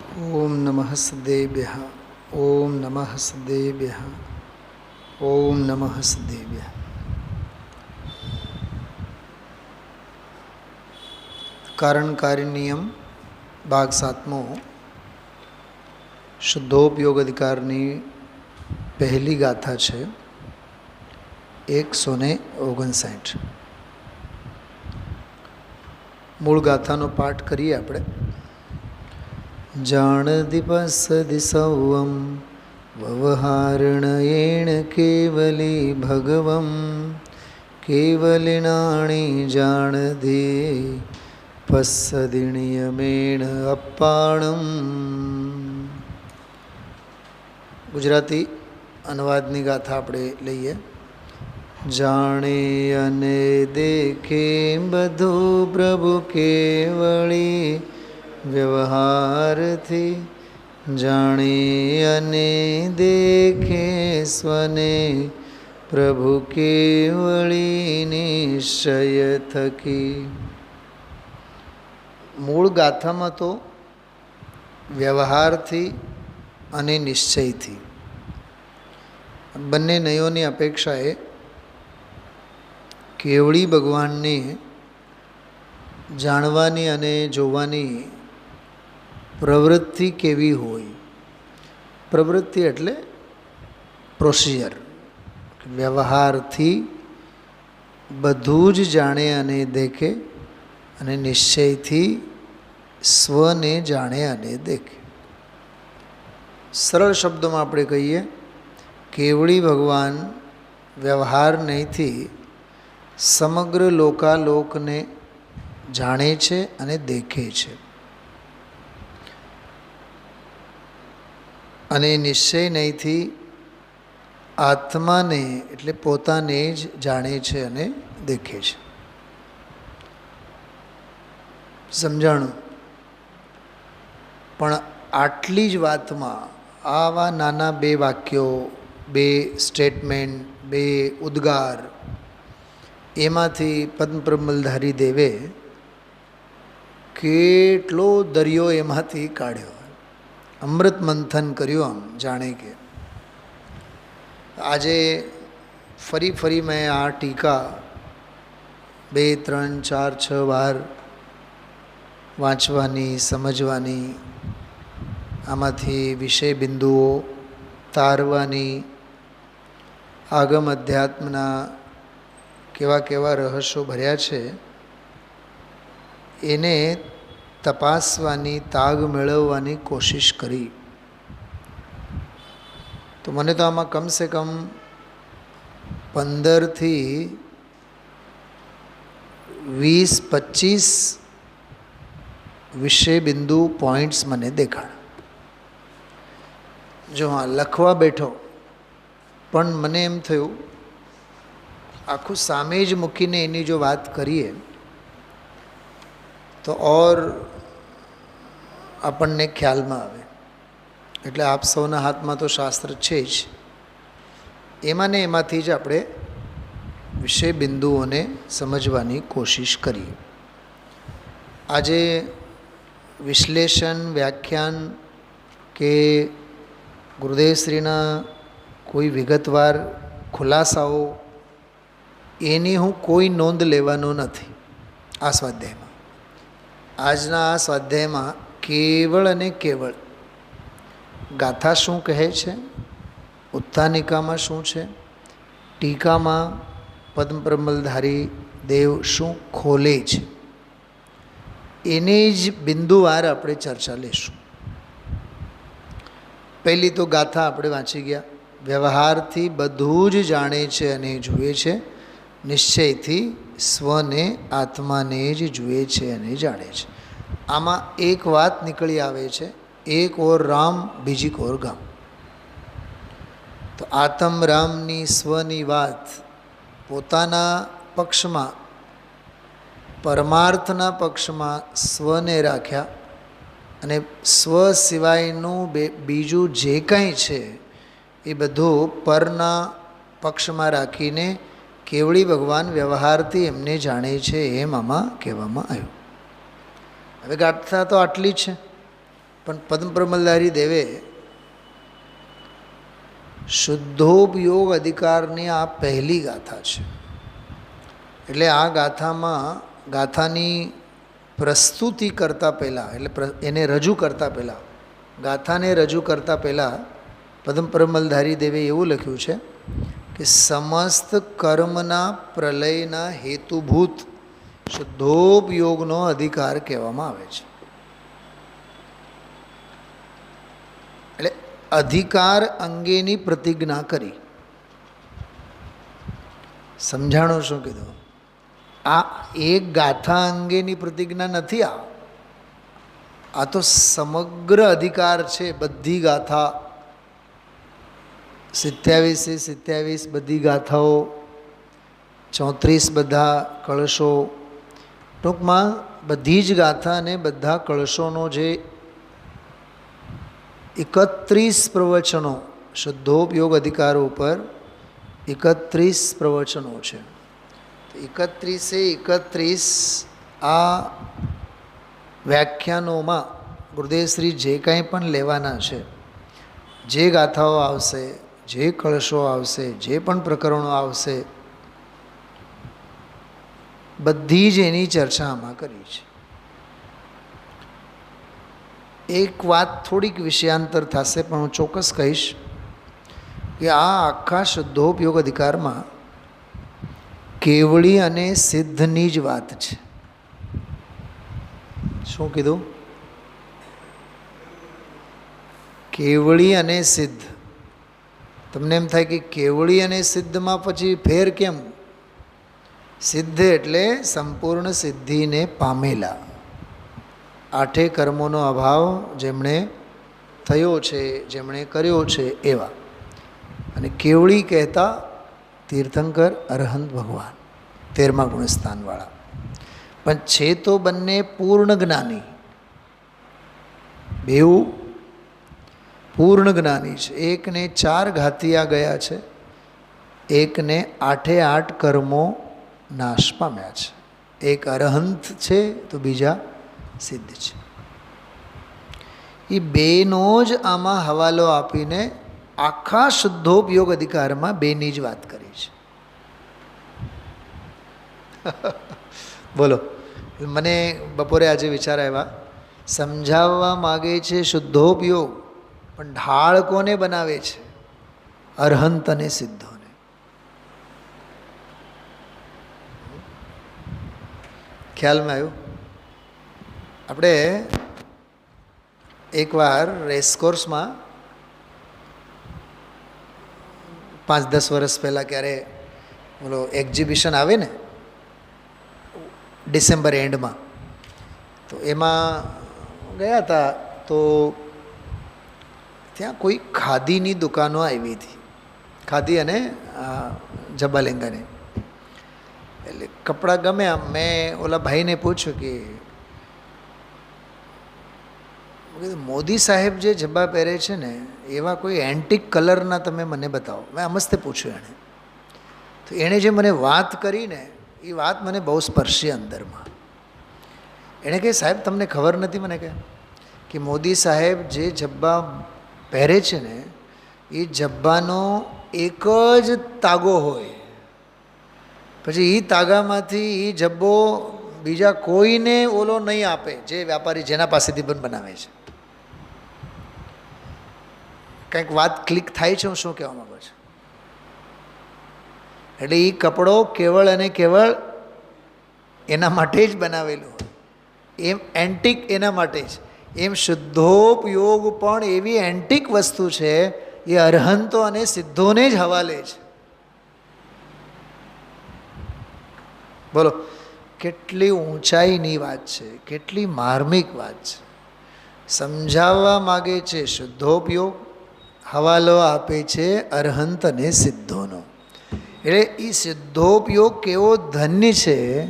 ओम नमः सदेभ्यः। ओम नमः सदेभ्यः। ओम नमः सदेभ्यः। कारणकारी नियम भाग 7मो शुद्धोपयोग अधिकारनी पहली गाथा है 159। मूल गाथानो पाठ करिए आपणे। जाण दिपसदि सौवं व्यवहारणयेण केवली भगवं केवलिनाणि जाण दे पस्सदि नियमेण अप्पाणम्। गुजराती अनुवादनी गाथा आपणे लईए। जाणे अने देखे बधु प्रभु केवली व्यवहार थी। जाणे अने देखे स्वने प्रभु केवली निश्चय थकी। मूल गाथा में तो व्यवहार थी अने निश्चय थी बने नयोनी अपेक्षाए केवड़ी भगवान ने जाणवानी अने जोवानी प्रवृत्ति केवी होय। प्रवृत्ति एटले प्रोसिजर। व्यवहार थी बधुज जाणे अने देखे अने निश्चय थी स्वने जाणे अने देखे। सरल शब्दों में आपणे कहीए केवड़ी भगवान व्यवहार नहीं थी समग्र लोकालोक ने जाणे छे अने देखे छे अने निश्चय नहीं थी आत्मा ने एटले पोताने ज जाणे छे अने देखे छे। समझाणु पण आटली ज वातमां आवा नाना बे वाक्यों बे स्टेटमेंट बे उद्गार एमांथी पद्मप्रमलधारी देवे केटलो दरियो एमांथी काढ्यो। अमृत मंथन कर्युं आम जाणे के। आजे फरी फरी मैं आ टीका 2, 3, 4, 6 वार वाँचवानी समझवानी आमांथी विषय बिंदुओ तारवानी आगम अध्यात्मना केवा केवा रहस्यो भर्या छे एने तपासवानी ताग मेळववानी कोशिश करी। तो मने तो आमां कम से कम 15 થી 20-25 विषय बिंदु पॉइंट्स मने देखाड़ा। जो हाँ लखवा बैठो पण मने एम थयुं आखू सामे ज मूकीने एनी जो बात करिए तो और आपणने ख्याल में आवे। एटले आप सौना हाथ में तो शास्त्र छे ज एमां ने एमांथी ज आपणे विषय बिंदुओने समझवानी कोशिश करिए। आजे विश्लेषण व्याख्यान के गुरुदेव श्रीना कोई विगतवार खुलासाओ एनी हूँ कोई नोंध लेवानो नथी। आ स्वाध्याय में आजना आ स्वाध्याय में केवल अने केवल गाथा शू कहे छे, उत्थानिका में शू छे, टीका में पद्मप्रमलधारी देव शू खोले छे एने ज बिंदुवार आपणे चर्चा लेशुं। पहली तो गाथा आपणे वाँची गया। व्यवहार थी बधुं ज जाणे छे अने जुए छे, निश्चय थी स्वने आत्माने ज जुए छे अने जाणे छे। आमां एक वात निकળી आवे छे, एक ओर राम बीजी ओर गाम। तो आत्म रामनी स्वनी वात पोताना पक्षमां परमार्थना पक्षमां स्वने राख्या अने स्व सिवायनुं बीजुं जे कांई छे ए बधुं परना पक्षमां राखीने केवड़ी भगवान व्यवहारथी एमने जाणे छे एम आमां कहेवामां आव्युं। हवे गाथा तो आटली छे। પણ પદ્મપ્રમલધારી દેવે શુદ્ધોપયોગ અધિકારની આ પહેલી ગાથા છે. એટલે આ ગાથાની પ્રસ્તુતિ કરતાં પહેલાં, એટલે એને રજૂ કરતાં પહેલાં, ગાથાને રજૂ કરતાં પહેલાં પદ્મપ્રમલધારી દેવે એવું લખ્યું છે કે સમસ્ત કર્મના પ્રલયના હેતુભૂત શુદ્ધોપયોગનો અધિકાર કહેવામાં આવે છે. એટલે અધિકાર અંગેની પ્રતિજ્ઞા કરી. સમજાણો શું કીધું? આ એક ગાથા અંગેની પ્રતિજ્ઞા નથી. આ તો સમગ્ર અધિકાર છે. બધી ગાથા 27 બધી ગાથાઓ, 34 બધા કળશો, ટૂંકમાં બધી જ ગાથા અને બધા કળશોનો જે 31 પ્રવચનો શુદ્ધોપયોગ અધિકાર ઉપર 31 પ્રવચનો છે. 31 આ વ્યાખ્યાનોમાં ગુરુદેવશ્રી જે કંઈ પણ લેવાના છે, જે ગાથાઓ આવશે, જે કળશો આવશે, જે પણ પ્રકરણો આવશે, બધી જ એની ચર્ચા આમાં કરી છે. એક વાત થોડીક વિષયાંતર થશે, પણ હું ચોક્કસ કહીશ કે આ આખા શુદ્ધોપયોગ અધિકારમાં કેવળી અને સિદ્ધની જ વાત છે. શું કીધું? કેવળી અને સિદ્ધ. તમને એમ થાય કે કેવળી અને સિદ્ધમાં પછી ફેર કેમ? સિદ્ધ એટલે સંપૂર્ણ સિદ્ધિને પામેલા, આઠે કર્મોનો અભાવ જેમણે થયો છે, જેમણે કર્યો છે એવા. અને કેવળી કહેતા તીર્થંકર અરહંત ભગવાન 13મા ગુણસ્થાનવાળા. પણ છે તો બંને પૂર્ણ જ્ઞાની, બેઉ પૂર્ણ જ્ઞાની છે. એકને 4 ઘાતિયા ગયા છે, એકને 8 કર્મો નાશ પામ્યા છે. એક અરહંત છે તો બીજા સિદ્ધ છે. એ બેનો જ આમાં હવાલો આપીને આખા શુદ્ધોપયોગ અધિકારમાં બેની જ વાત કરી છે. બોલો, મને બપોરે આજે વિચાર આવ્યા, સમજાવવા માગે છે શુદ્ધોપયોગ, પણ ઢાળ કોને બનાવે છે? અરહંત અને સિદ્ધોને. ખ્યાલમાં આવ્યું? આપણે એકવાર રેસકોર્સમાં 5-10 વર્ષ પહેલાં ક્યારે બોલો એક્ઝિબિશન આવે ને ડિસેમ્બર એન્ડમાં, તો એમાં ગયા હતા. તો ત્યાં કોઈ ખાદીની દુકાનો આવી હતી, ખાદી અને જબ્બા લેંગાની. એટલે કપડાં ગમ્યા. મેં ઓલા ભાઈને પૂછ્યું કે મોદી સાહેબ જે જબ્બા પહેરે છે ને એવા કોઈ એન્ટિક કલરના તમે મને બતાવો. મેં મસ્તે પૂછ્યું એણે. તો એણે જે મને વાત કરી ને એ વાત મને બહુ સ્પર્શી અંદરમાં. એણે કહે, સાહેબ તમને ખબર નથી? મને કહે કે મોદી સાહેબ જે જબ્બા પહેરે છે ને એ જબ્બાનો એક જ તાગો હોય, પછી એ તાગામાંથી એ જબ્બો બીજા કોઈને ઓલો નહીં આપે, જે વ્યાપારી જેના પાસેથી પણ બનાવે છે. કંઈક વાત ક્લિક થાય છે હું શું કહેવા માગું છું? એટલે એ કપડો કેવળ અને કેવળ એના માટે જ બનાવેલું હોય, એમ એન્ટિક એના માટે જ. એમ શુદ્ધોપયોગ પણ એવી એન્ટિક વસ્તુ છે, એ અરહંતો અને સિદ્ધોને જ હવાલે છે. બોલો, કેટલી ઊંચાઈની વાત છે, કેટલી માર્મિક વાત છે. સમજાવવા માગે છે શુદ્ધોપયોગ, હવાલો આપે છે અરહંત અને સિદ્ધોનો. એટલે એ સિદ્ધોપયોગ કેવો ધન્ય છે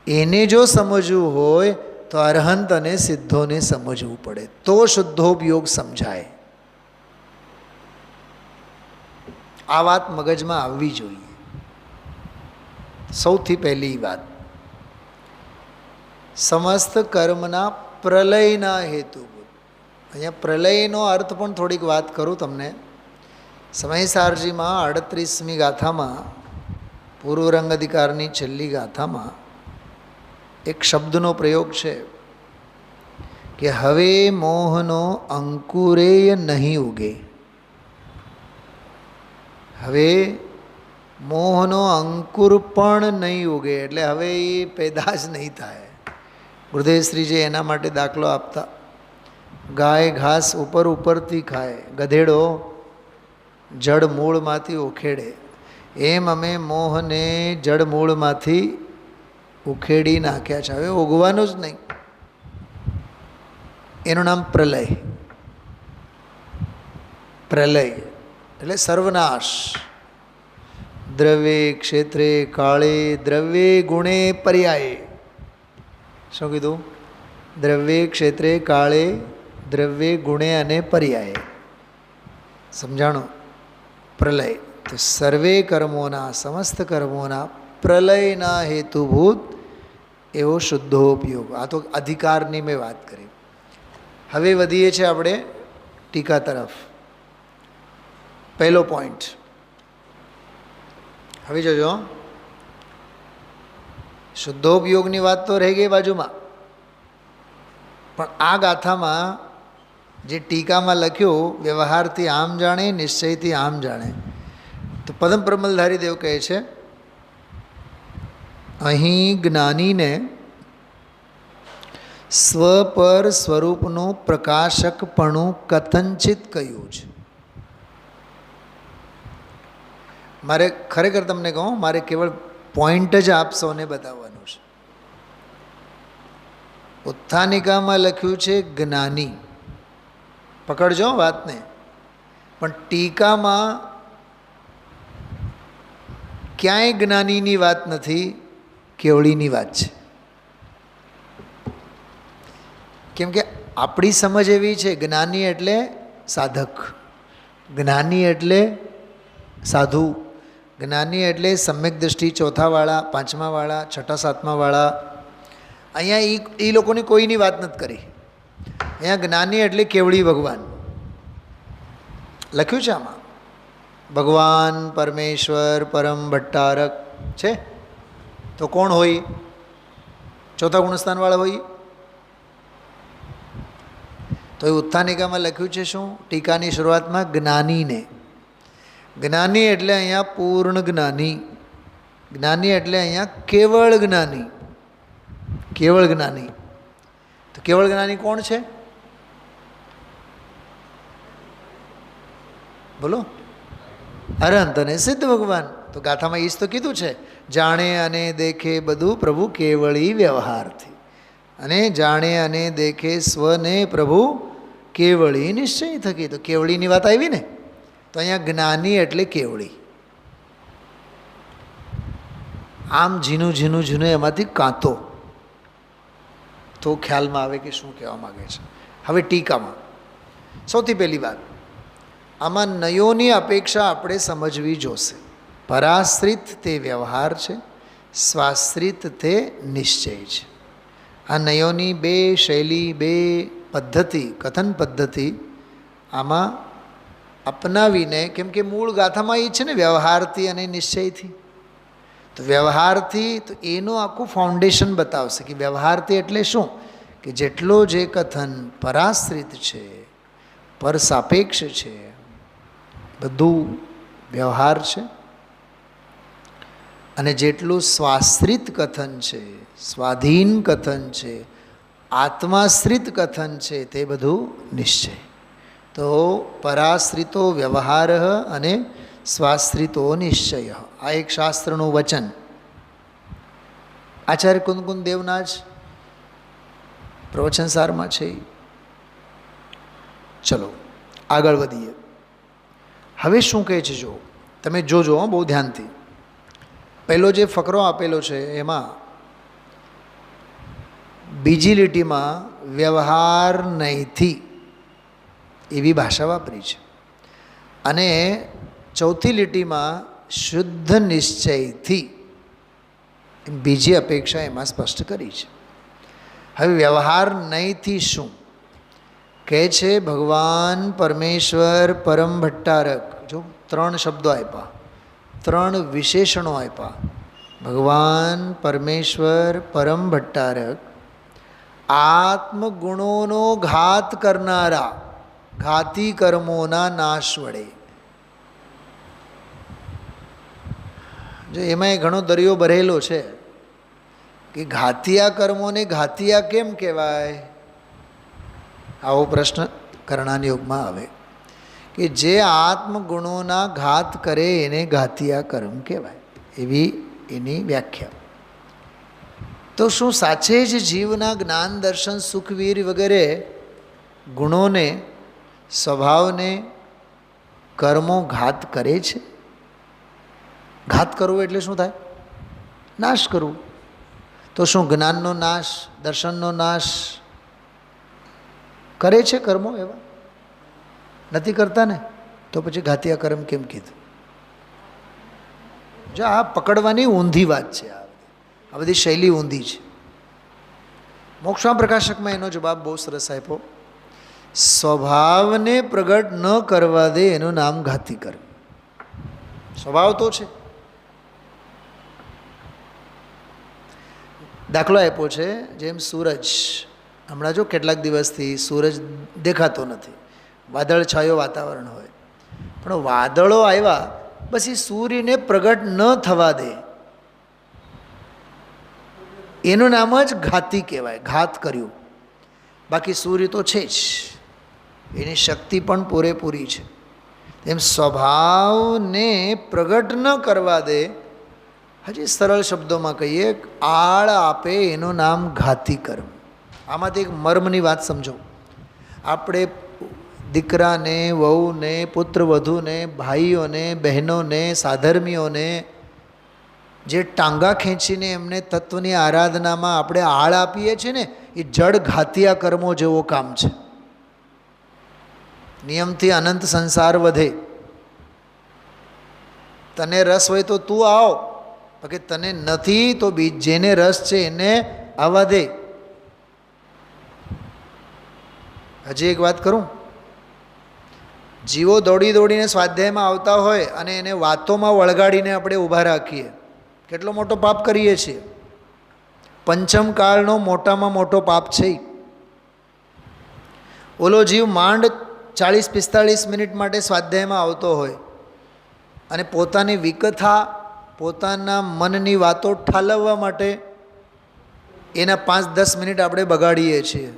એને જો સમજવું હોય તો અરહંત અને સિદ્ધોને સમજવું પડે, તો શુદ્ધોપયોગ સમજાય. આ વાત મગજમાં આવવી જોઈએ. સૌથી પહેલી વાત, સમસ્ત કર્મના પ્રલયના હેતુભૂત. અહીંયા પ્રલયનો અર્થ પણ થોડીક વાત કરું તમને. સમયસારજીમાં 38મી ગાથામાં પૂર્વરંગ અધિકારની છેલ્લી ગાથામાં એક શબ્દનો પ્રયોગ છે કે હવે મોહનો અંકુરેય નહીં ઉગે. હવે મોહનો અંકુર પણ નહીં ઉગે, એટલે હવે એ પેદાશ નહીં થાય. ગુરુદેવશ્રીજી એના માટે દાખલો આપતા, ગાય ઘાસ ઉપર ઉપરથી ખાય, ગધેડો જડ મૂળમાંથી ઉખેડે, એમ અમે મોહને જડ મૂળમાંથી ઉખેડી નાખ્યા છે. હવે ઉગવાનું જ નહીં. એનું નામ પ્રલય. પ્રલય એટલે સર્વનાશ. દ્રવ્યે ક્ષેત્રે કાળે દ્રવ્યે ગુણે પર્યાયે. શું કીધું? દ્રવ્યે ક્ષેત્રે કાળે દ્રવ્યે ગુણે અને પર્યાયે. સમજાણું? પ્રલય તો સર્વે કર્મોના, સમસ્ત કર્મોના પ્રલયના હેતુભૂત એવો શુદ્ધોપયોગ. આ તો અધિકારની મેં વાત કરી. હવે વધીએ છીએ આપણે ટીકા તરફ. પહેલો પોઈન્ટ હવે જોજો. શુદ્ધોપયોગની વાત તો રહી ગઈ બાજુમાં, પણ આ ગાથામાં જે ટીકામાં લખ્યું વ્યવહારથી આમ જાણે, નિશ્ચયથી આમ જાણે, તો પદમ પ્રમલધારી દેવ કહે છે અહીં જ્ઞાનીને સ્વ પર સ્વરૂપનું પ્રકાશકપણું કથનચિત કહ્યું છે. મારે ખરેખર તમને કહું, મારે કેવળ પોઈન્ટ જ આપ સૌને બતાવવાનું છે. ઉત્થાનિકામાં લખ્યું છે જ્ઞાની, પકડજો વાતને, પણ ટીકામાં ક્યાંય જ્ઞાનીની વાત નથી, કેવળીની વાત છે. કેમ કે આપણી સમજ એવી છે, જ્ઞાની એટલે સાધક, જ્ઞાની એટલે સાધુ, જ્ઞાની એટલે સમ્યક દૃષ્ટિ ચોથાવાળા, પાંચમાવાળા, છઠ્ઠા સાતમાવાળા. અહીંયા એ લોકોની કોઈની વાત નથી કરી. અહીંયા જ્ઞાની એટલે કેવળી ભગવાન લખ્યું છે. આમાં ભગવાન પરમેશ્વર પરમ ભટ્ટારક છે, તો કોણ હોય? ચોથા ગુણસ્થાનવાળા હોય. તો એ ઉત્થાનિકામાં લખ્યું છે શું? ટીકાની શરૂઆતમાં જ્ઞાનીને. જ્ઞાની એટલે અહીંયા પૂર્ણ જ્ઞાની, જ્ઞાની એટલે અહીંયા કેવળ જ્ઞાની, કેવળ જ્ઞાની. તો કેવળ જ્ઞાની કોણ છે? બોલો. અનંત અને સિદ્ધ ભગવાન. તો ગાથામાં ઈજ તો કીધું છે, જાણે અને દેખે બધું પ્રભુ કેવળી વ્યવહારથી, અને જાણે અને દેખે સ્વને પ્રભુ કેવળી નિશ્ચય થકી. તો કેવળીની વાત આવી ને. તો અહીંયા જ્ઞાની એટલે કેવળી. આમ ઝીનું ઝીનું ઝીનું એમાંથી કાંતો તો ખ્યાલમાં આવે કે શું કહેવા માગે છે. હવે ટીકામાં સૌથી પહેલી વાત, આમાં નયોની અપેક્ષા આપણે સમજવી જોશે. પરાશ્રિત તે વ્યવહાર છે, સ્વાશ્રિત તે નિશ્ચય છે. આ નયોની બે શૈલી, બે પદ્ધતિ, કથન પદ્ધતિ આમાં અપનાવીને, કેમ કે મૂળ ગાથામાં એ છે ને વ્યવહારથી અને નિશ્ચયથી. તો વ્યવહારથી તો એનું આખું ફાઉન્ડેશન બતાવશે કે વ્યવહારથી એટલે શું, કે જેટલો જે કથન પરાશ્રિત છે, પર સાપેક્ષ છે, બધું વ્યવહાર છે, અને જેટલું સ્વાશ્રિત કથન છે, સ્વાધીન કથન છે, આત્માશ્રિત કથન છે, તે બધું નિશ્ચય. તો પરાશ્રિતો વ્યવહાર અને સ્વાશ્રિતો નિશ્ચય. આ એક શાસ્ત્રનું વચન આચાર્ય કુંદકુંદ દેવના જ પ્રવચનસારમાં છે. ચલો આગળ વધીએ. હવે શું કહે છે જો તમે જોજો બહુ ધ્યાનથી. પહેલો જે ફકરો આપેલો છે એમાં બીજી લીટીમાં વ્યવહાર નહીંથી એવી ભાષા વાપરી છે, અને ચોથી લીટીમાં શુદ્ધ નિશ્ચયથી બીજી અપેક્ષા એમાં સ્પષ્ટ કરી છે. હવે વ્યવહાર નહીંથી શું કહે છે ભગવાન પરમેશ્વર પરમ ભટ્ટારક. જો 3 શબ્દો આપ્યા, 3 વિશેષણો આપ્યા. ભગવાન પરમેશ્વર પરમ ભટ્ટારક, આત્મગુણોનો ઘાત કરનારા, ઘાતી કર્મોના નાશ વડે. જો એમાંય ઘણો દરિયો ભરેલો છે કે ઘાતિયા કર્મોને ઘાતિયા કેમ કહેવાય. આવો પ્રશ્ન કરણાની યોગમાં આવે કે જે આત્મગુણોના ઘાત કરે એને ઘાતિયા કર્મ કહેવાય, એવી એની વ્યાખ્યા. તો શું સાચે જ જીવના જ્ઞાન દર્શન સુખવીર વગેરે ગુણોને, સ્વભાવને કર્મો ઘાત કરે છે? ઘાત કરવું એટલે શું થાય? નાશ કરવું. તો શું જ્ઞાનનો નાશ, દર્શનનો નાશ કરે છે કર્મો? એવા નથી કરતા ને, તો પછી ઘાતિયા કર્મ કેમ કીધું? જો આ પકડવાની ઊંધી વાત છે, આ બધી શૈલી ઊંધી છે. મોક્ષમાં પ્રકાશકમાં એનો જવાબ બહુ સરસ આપ્યો. સ્વભાવને પ્રગટ ન કરવા દે એનું નામ ઘાતી કર્મ. સ્વભાવ તો છે. દાખલો આપ્યો છે, જેમ સૂરજ. હમણાં જો કેટલાક દિવસથી સૂરજ દેખાતો નથી, વાદળછાયો વાતાવરણ હોય, પણ વાદળો આવ્યા પછી સૂર્યને પ્રગટ ન થવા દે એનું નામ જ ઘાતી કહેવાય, ઘાત કર્યું. બાકી સૂર્ય તો છે જ, એની શક્તિ પણ પૂરેપૂરી છે. એમ સ્વભાવને પ્રગટ ન કરવા દે, હજી સરળ શબ્દોમાં કહીએ, આળ આપે એનું નામ ઘાતી કર્મ. આમાંથી એક મર્મની વાત સમજો. આપણે દીકરાને, વહુને, પુત્રવધૂને, ભાઈઓને, બહેનોને, સાધર્મીઓને જે ટાંગા ખેંચીને એમને તત્વની આરાધનામાં આપણે આળ આપીએ છીએ ને, એ જડ ઘાતિયા કર્મો જેવો કામ છે. નિયમથી અનંત સંસાર વધે. તને રસ હોય તો તું આવ, બાકી તને નથી તો જેને રસ છે એને આવવા દે. હજી એક વાત કરું. જીવો દોડી દોડીને સ્વાધ્યાયમાં આવતા હોય અને એને વાતોમાં વળગાડીને આપણે ઊભા રાખીએ, કેટલો મોટો પાપ કરીએ છીએ. પંચમ કાળનો મોટામાં મોટો પાપ છે. ઓલો જીવ માંડ 40-45 મિનિટ માટે સ્વાધ્યાયમાં આવતો હોય અને પોતાની વિકથા, પોતાના મનની વાતો ઠાલવવા માટે એના 5-10 મિનિટ આપણે બગાડીએ છીએ.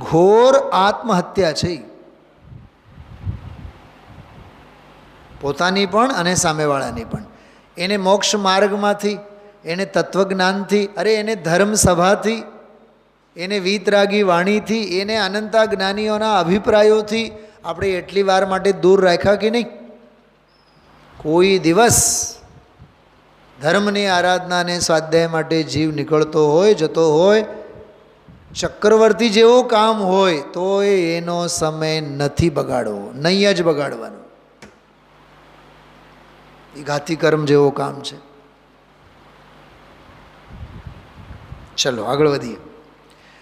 ઘોર આત્મહત્યા છે, પોતાની પણ અને સામેવાળાની પણ. એને મોક્ષ માર્ગમાંથી, એને તત્વજ્ઞાનથી, અરે એને ધર્મ સભાથી, એને વીતરાગી વાણીથી, એને અનંતા જ્ઞાનીઓના અભિપ્રાયોથી આપણે એટલી વાર માટે દૂર રાખ્યા કે નહીં? કોઈ દિવસ ધર્મની આરાધનાને સ્વાધ્યાય માટે જીવ નીકળતો હોય, જતો હોય, ચક્રવર્તી જેવો કામ હોય તો એનો સમય નથી બગાડવો, નહીં જ બગાડવાનો. એ ઘાતી કર્મ જેવો કામ છે. ચલો આગળ વધીએ.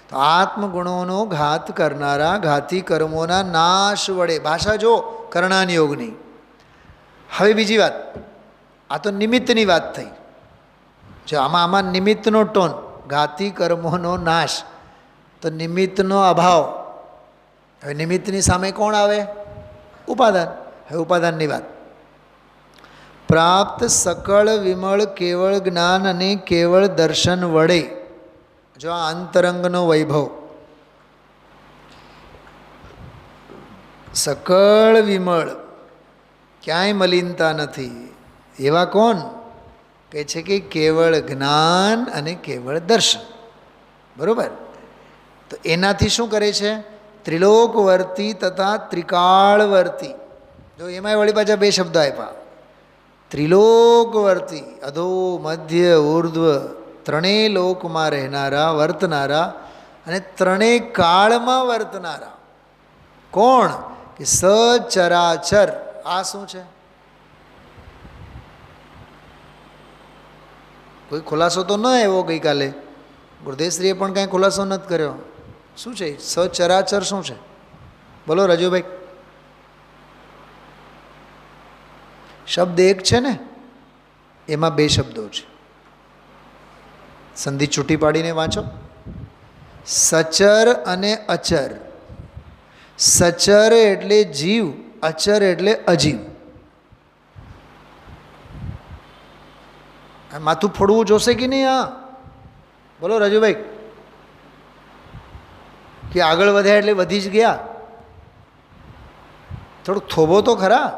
તો આત્મગુણોનો ઘાત કરનારા ઘાતી કર્મોના નાશ વડે. ભાષા જો કર્ણાન યોગની. હવે બીજી વાત, આ તો નિમિત્તની વાત થઈ. જો આમાં નિમિત્તનો ટોન, ઘાતી કર્મોનો નાશ, તો નિમિત્તનો અભાવ. હવે નિમિત્તની સામે કોણ આવે? ઉપાદાન. હવે ઉપાદાનની વાત. પ્રાપ્ત સકળ વિમળ કેવળ જ્ઞાન અને કેવળ દર્શન વડે. જો આ અંતરંગનો વૈભવ, સકળ વિમળ, ક્યાંય મલિનતા નથી, એવા કોણ? કહે છે કે કેવળ જ્ઞાન અને કેવળ દર્શન. બરાબર? તો એનાથી શું કરે છે? ત્રિલોકવર્તી તથા ત્રિકાળવર્તી. જો એમાંય વળી પાછા 2 શબ્દો આપ્યા. ત્રિલોકવર્તી, અધો, મધ્ય, ઉર્ધ્વ, ત્રણેય લોકમાં રહેનારા, વર્તનારા, અને ત્રણેય કાળમાં વર્તનારા. કોણ? કે સચરાચર. આ શું છે? કોઈ ખુલાસો તો ન આવ્યો ગઈકાલે. ગુરુદેવશ્રીએ પણ કાંઈ ખુલાસો નથી કર્યો. શું છે? સચરાચર શું છે? બોલો રજુભાઈ. શબ્દ એક છે ને, એમાં બે શબ્દો છે. સંધિ છૂટી પાડીને વાંચો. સચર અને અચર. સચર એટલે જીવ, અચર એટલે અજીવ. માથું ફોડવું જોશે કે નહીં? હા બોલો રાજુભાઈ. કે આગળ વધ્યા એટલે વધી જ ગયા? થોડુંક થોભો તો ખરા,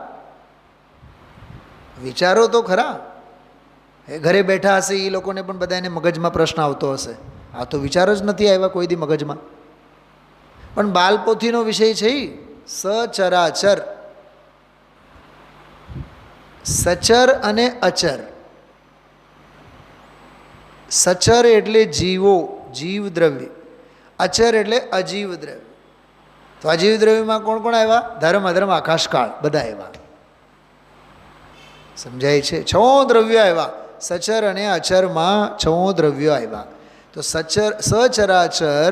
વિચારો તો ખરા. એ ઘરે બેઠા હશે એ લોકોને પણ બધાને મગજમાં પ્રશ્ન આવતો હશે, આ તો વિચાર જ નથી આવ્યા કોઈ દી મગજમાં. પણ બાલપોથીનો વિષય છે. સચરાચર, સચર અને અચર. સચર એટલે જીવો, જીવ દ્રવ્ય. અચર એટલે અજીવ દ્રવ્ય. તો અજીવ દ્રવ્યમાં કોણ કોણ આવ્યા? ધર્મ, અધર્મ, આકાશકાળ બધા આવ્યા. સમજાય છે? 6 દ્રવ્યો આવ્યા. સચર અને અચરમાં 6 દ્રવ્યો આવ્યા. તો સચરાચર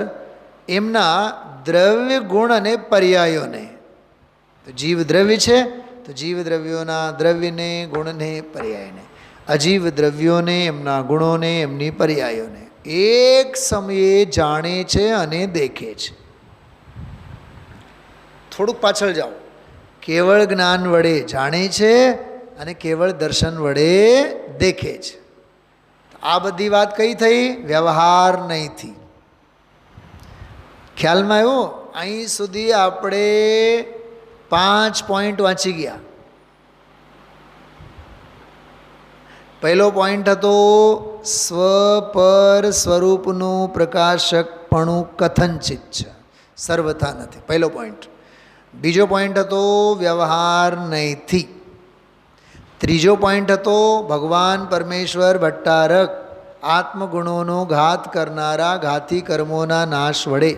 એમના દ્રવ્ય, ગુણ અને પર્યાયોને. તો જીવ દ્રવ્ય છે, તો જીવ દ્રવ્યોના દ્રવ્યને, ગુણને, પર્યાયને. અજીવ દ્રવ્યોને, એમના ગુણોને, એમની પર્યાયોને એક સમયે જાણે છે અને દેખે છે. થોડુંક પાછળ જાઓ. કેવળ જ્ઞાન વડે જાણે છે અને કેવળ દર્શન વડે દેખે છે. આ બધી વાત કઈ થઈ? વ્યવહાર નહીંથી. ખ્યાલમાં આવ્યો? અહીં સુધી આપણે 5 પોઈન્ટ વાંચી ગયા. પહેલો પોઈન્ટ હતો સ્વ પર સ્વરૂપનું પ્રકાશકપણું કથનચિત છે, સર્વથા નથી. પહેલો પોઈન્ટ. બીજો પોઈન્ટ હતો વ્યવહાર નહીંથી. ત્રીજો પોઈન્ટ હતો ભગવાન પરમેશ્વર ભટ્ટારક આત્મગુણોનો ઘાત કરનારા ઘાતી કર્મોના નાશ વડે.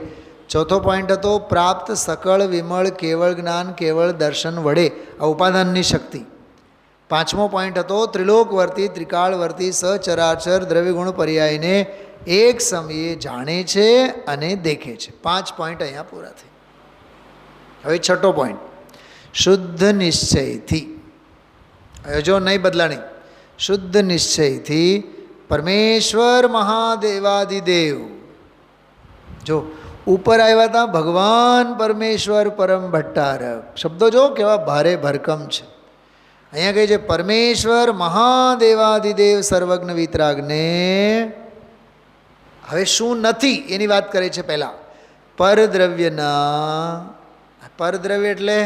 ચોથો પોઈન્ટ હતો પ્રાપ્ત સકળ વિમળ કેવળ જ્ઞાન કેવળ દર્શન વડે ઉપાદાનની શક્તિ. પાંચમો પોઈન્ટ હતો ત્રિલોકવર્તી ત્રિકાળવર્તી સચરાચર દ્રવ્યગુણ પર્યાયને એક સમયે જાણે છે અને દેખે છે. 5 પોઈન્ટ અહીંયા પૂરા થઈ. હવે છઠ્ઠો પોઈન્ટ શુદ્ધ નિશ્ચયથી. હવે જો નહીં બદલાણી. શુદ્ધ નિશ્ચયથી પરમેશ્વર મહાદેવાદિદેવ. જો ઉપર આવ્યા હતા ભગવાન પરમેશ્વર પરમ ભટ્ટારક. શબ્દો જો કેવા ભારે ભરકમ છે. અહીંયા કહે છે પરમેશ્વર મહાદેવાદિદેવ સર્વજ્ઞ વિતરાગને. હવે શું નથી એની વાત કરે છે. પહેલાં પરદ્રવ્યના. પરદ્રવ્ય એટલે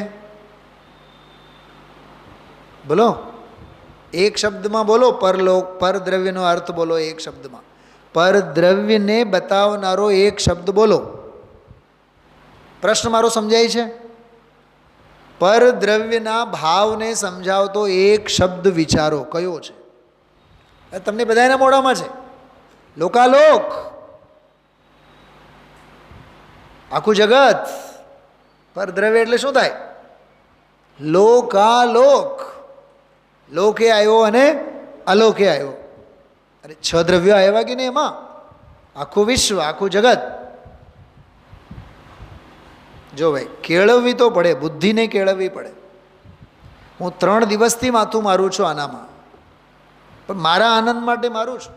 બોલો એક શબ્દમાં બોલો. પરલોક પરદ્રવ્યનો અર્થ બોલો એક શબ્દમાં. પરદ્રવ્યને બતાવનારો એક શબ્દ બોલો. પ્રશ્ન મારો સમજાય છે? પરદ્રવ્યના ભાવને સમજાવતો એક શબ્દ વિચારો કયો છે? તમને બધાના મોઢામાં છે. લોકાલોક, આખું જગત. પરદ્રવ્ય એટલે શું થાય? લોકાલોક. લોકે આવ્યો અને અલોકે આવ્યો. અરે 6 દ્રવ્યો આવ્યા કે નહીં એમાં? આખું વિશ્વ, આખું જગત. જો ભાઈ કેળવવી તો પડે, બુદ્ધિને કેળવવી પડે. હું 3 દિવસથી માથું મારું છું આનામાં, પણ મારા આનંદ માટે મારું છું.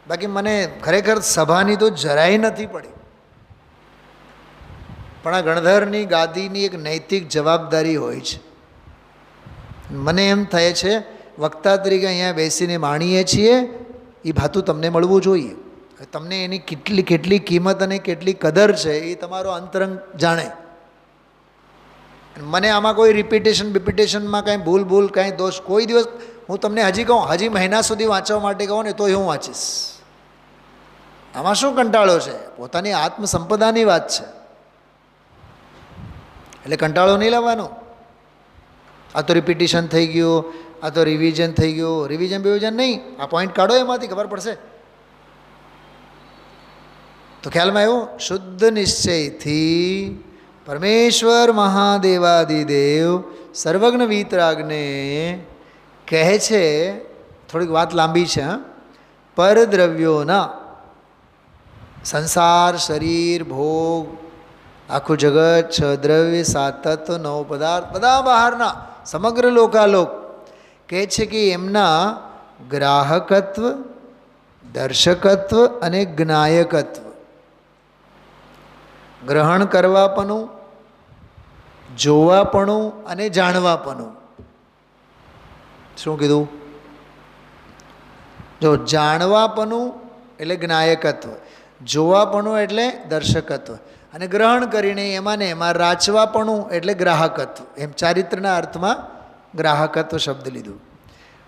બાકી મને ખરેખર સભાની તો જરાય નથી પડી. પણ આ ગણધરની ગાદીની એક નૈતિક જવાબદારી હોય છે. મને એમ થાય છે વક્તા તરીકે અહીંયા બેસીને માણીએ છીએ એ ભાતું તમને મળવું જોઈએ. તમને એની કેટલી કિંમત અને કેટલી કદર છે એ તમારો અંતરંગ જાણે. મને આમાં કોઈ રિપીટેશનમાં કાંઈ ભૂલ કાંઈ દોષ કોઈ દિવસ હું તમને હજી કહું, હજી મહિના સુધી વાંચવા માટે કહું ને તોય હું વાંચીશ. આમાં શું કંટાળો છે? પોતાની આત્મસંપદાની વાત છે એટલે કંટાળો નહીં લાવવાનો. આ તો રિપીટેશન થઈ ગયું, આ તો રિવિઝન થઈ ગયું. રિવિઝન નહીં, આ પોઈન્ટ કાઢો એમાંથી ખબર પડશે. તો ખ્યાલમાં આવ્યું? શુદ્ધ નિશ્ચયથી પરમેશ્વર મહાદેવાદિદેવ સર્વજ્ઞ વીતરાગને કહે છે. થોડીક વાત લાંબી છે. પરદ્રવ્યોના સંસાર, શરીર, ભોગ, આખું જગત, છ દ્રવ્ય, સાત તત્વ, નવ પદાર્થ, બધા બહારના સમગ્ર લોકાલોક કહે છે કે એમના ગ્રાહકત્વ, દર્શકત્વ અને જ્ઞાયકત્વ, ગ્રહણ કરવાપણું, જોવાપણું અને જાણવાપણું. શું કીધું? જો જાણવાપણું એટલે જ્ઞાયકત્વ, જોવાપણું એટલે દર્શકત્વ અને ગ્રહણ કરીને એમાં ને એમાં રાચવાપણું એટલે ગ્રાહકત્વ. એમ ચારિત્રના અર્થમાં ગ્રાહકત્વ શબ્દ લીધું.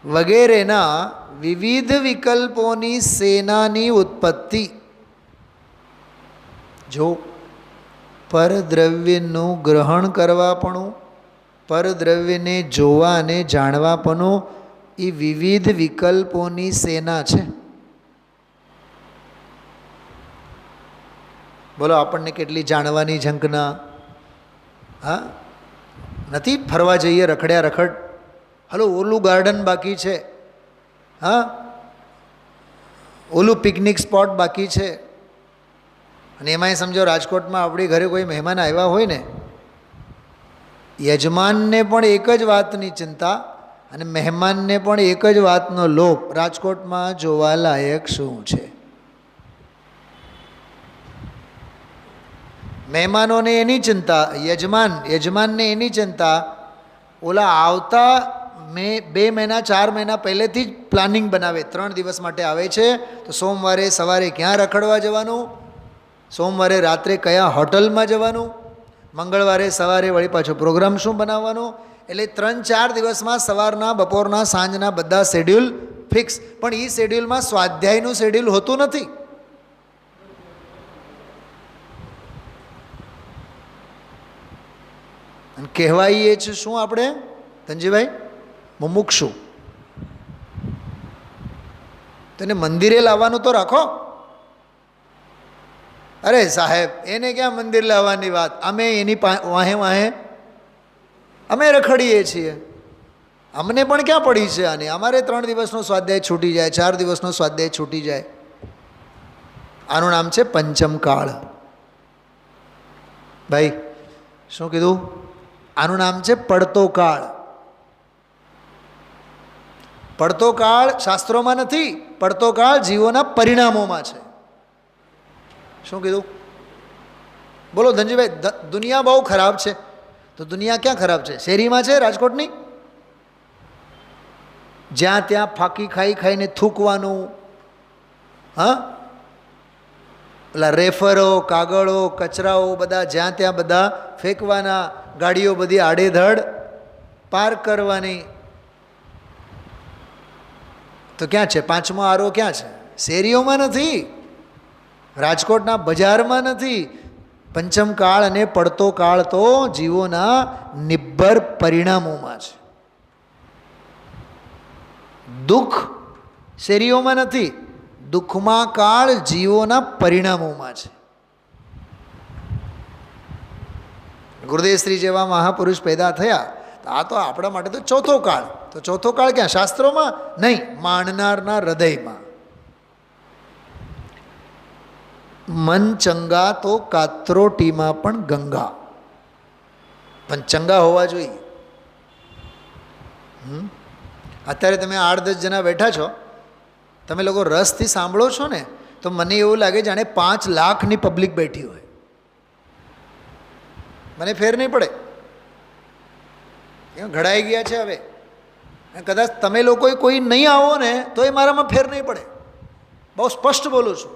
વગેરેના વિવિધ વિકલ્પોની સેનાની ઉત્પત્તિ. જો પરદ્રવ્યનું ગ્રહણ કરવાપણું, પરદ્રવ્યને જોવા અને જાણવાપણું એ વિવિધ વિકલ્પોની સેના છે. બોલો, આપણને કેટલી જાણવાની ઝંખના. હા, નથી ફરવા જઈએ રખડ્યા રખડ, હલો ઓલું ગાર્ડન બાકી છે, હા ઓલું પિકનિક સ્પોટ બાકી છે. અને એમાંય સમજો રાજકોટમાં આપણી ઘરે કોઈ મહેમાન આવ્યા હોય ને, યજમાનને પણ એક જ વાતની ચિંતા અને મહેમાનને પણ એક જ વાતનો લોભ, રાજકોટમાં જોવાલાયક શું છે. મહેમાનોને એની ચિંતા, યજમાનને એની ચિંતા, ઓલા આવતા 2 મહિના 4 મહિના પહેલેથી જ પ્લાનિંગ બનાવે. 3 દિવસ માટે આવે છે તો સોમવારે સવારે ક્યાં રખડવા જવાનું, સોમવારે રાત્રે કયા હોટલમાં જવાનું, મંગળવારે સવારે વળી પાછો પ્રોગ્રામ શું બનાવવાનો. એટલે 3-4 દિવસમાં સવારના, બપોરના, સાંજના બધા શેડ્યુલ ફિક્સ. પણ એ શેડ્યુલમાં સ્વાધ્યાયનું શેડ્યુલ હોતું નથી. અને કહેવાય છે શું આપણે ધનજીભાઈ? મુમુક્ષુ. તેને મંદિરે લાવવાનું તો રાખો. અરે સાહેબ, એને ક્યાં મંદિર લાવવાની વાત, અમે એની વાહે વાહે અમે રખડીએ છીએ, અમને પણ ક્યાં પડી છે આની. અમારે 3 દિવસનો સ્વાધ્યાય છૂટી જાય, 4 દિવસનો સ્વાધ્યાય છૂટી જાય. આનું નામ છે પંચમકાળ. ભાઈ શું કીધું? આનું નામ છે પડતો કાળ. પડતો કાળ શાસ્ત્રોમાં નથી, પડતો કાળ જીવોના પરિણામોમાં છે. શું કીધું? બોલો ધનજીભાઈ, દુનિયા બહુ ખરાબ છે. તો દુનિયા ક્યાં ખરાબ છે? શેરીમાં છે રાજકોટની? જ્યાં ત્યાં ફાંકી ખાઈને થૂકવાનું, હા પેલા રેફરો, કાગળો, કચરાઓ બધા જ્યાં ત્યાં બધા ફેંકવાના, ગાડીઓ બધી આડેધડ પાર્ક કરવાની. તો ક્યાં છે? 5મો આરો ક્યાં છે? શેરીઓમાં નથી, રાજકોટના બજારમાં નથી. પંચમ કાળ અને પડતો કાળ તો જીવોના નિબ્બર પરિણામોમાં છે. દુઃખ શેરીઓમાં નથી, દુઃખમાં કાળ જીવોના પરિણામોમાં છે. ગુરુદેવશ્રી જેવા મહાપુરુષ પેદા થયા તો આ તો આપણા માટે તો ચોથો કાળ. તો ચોથો કાળ ક્યાં? શાસ્ત્રોમાં નહીં, માણનારના હૃદયમાં. મન ચંગા તો કાત્રોટીમાં પણ ગંગા. પણ ચંગા હોવા જોઈએ. અત્યારે તમે 8-10 જણા બેઠા છો, તમે લોકો રસથી સાંભળો છો ને, તો મને એવું લાગે જાણે 5 લાખની પબ્લિક બેઠી હોય. મને ફેર નહીં પડે, એ ઘડાઈ ગયા છે હવે. કદાચ તમે લોકો કોઈ નહીં આવો ને તો એ મારામાં ફેર નહીં પડે. બહુ સ્પષ્ટ બોલું છું.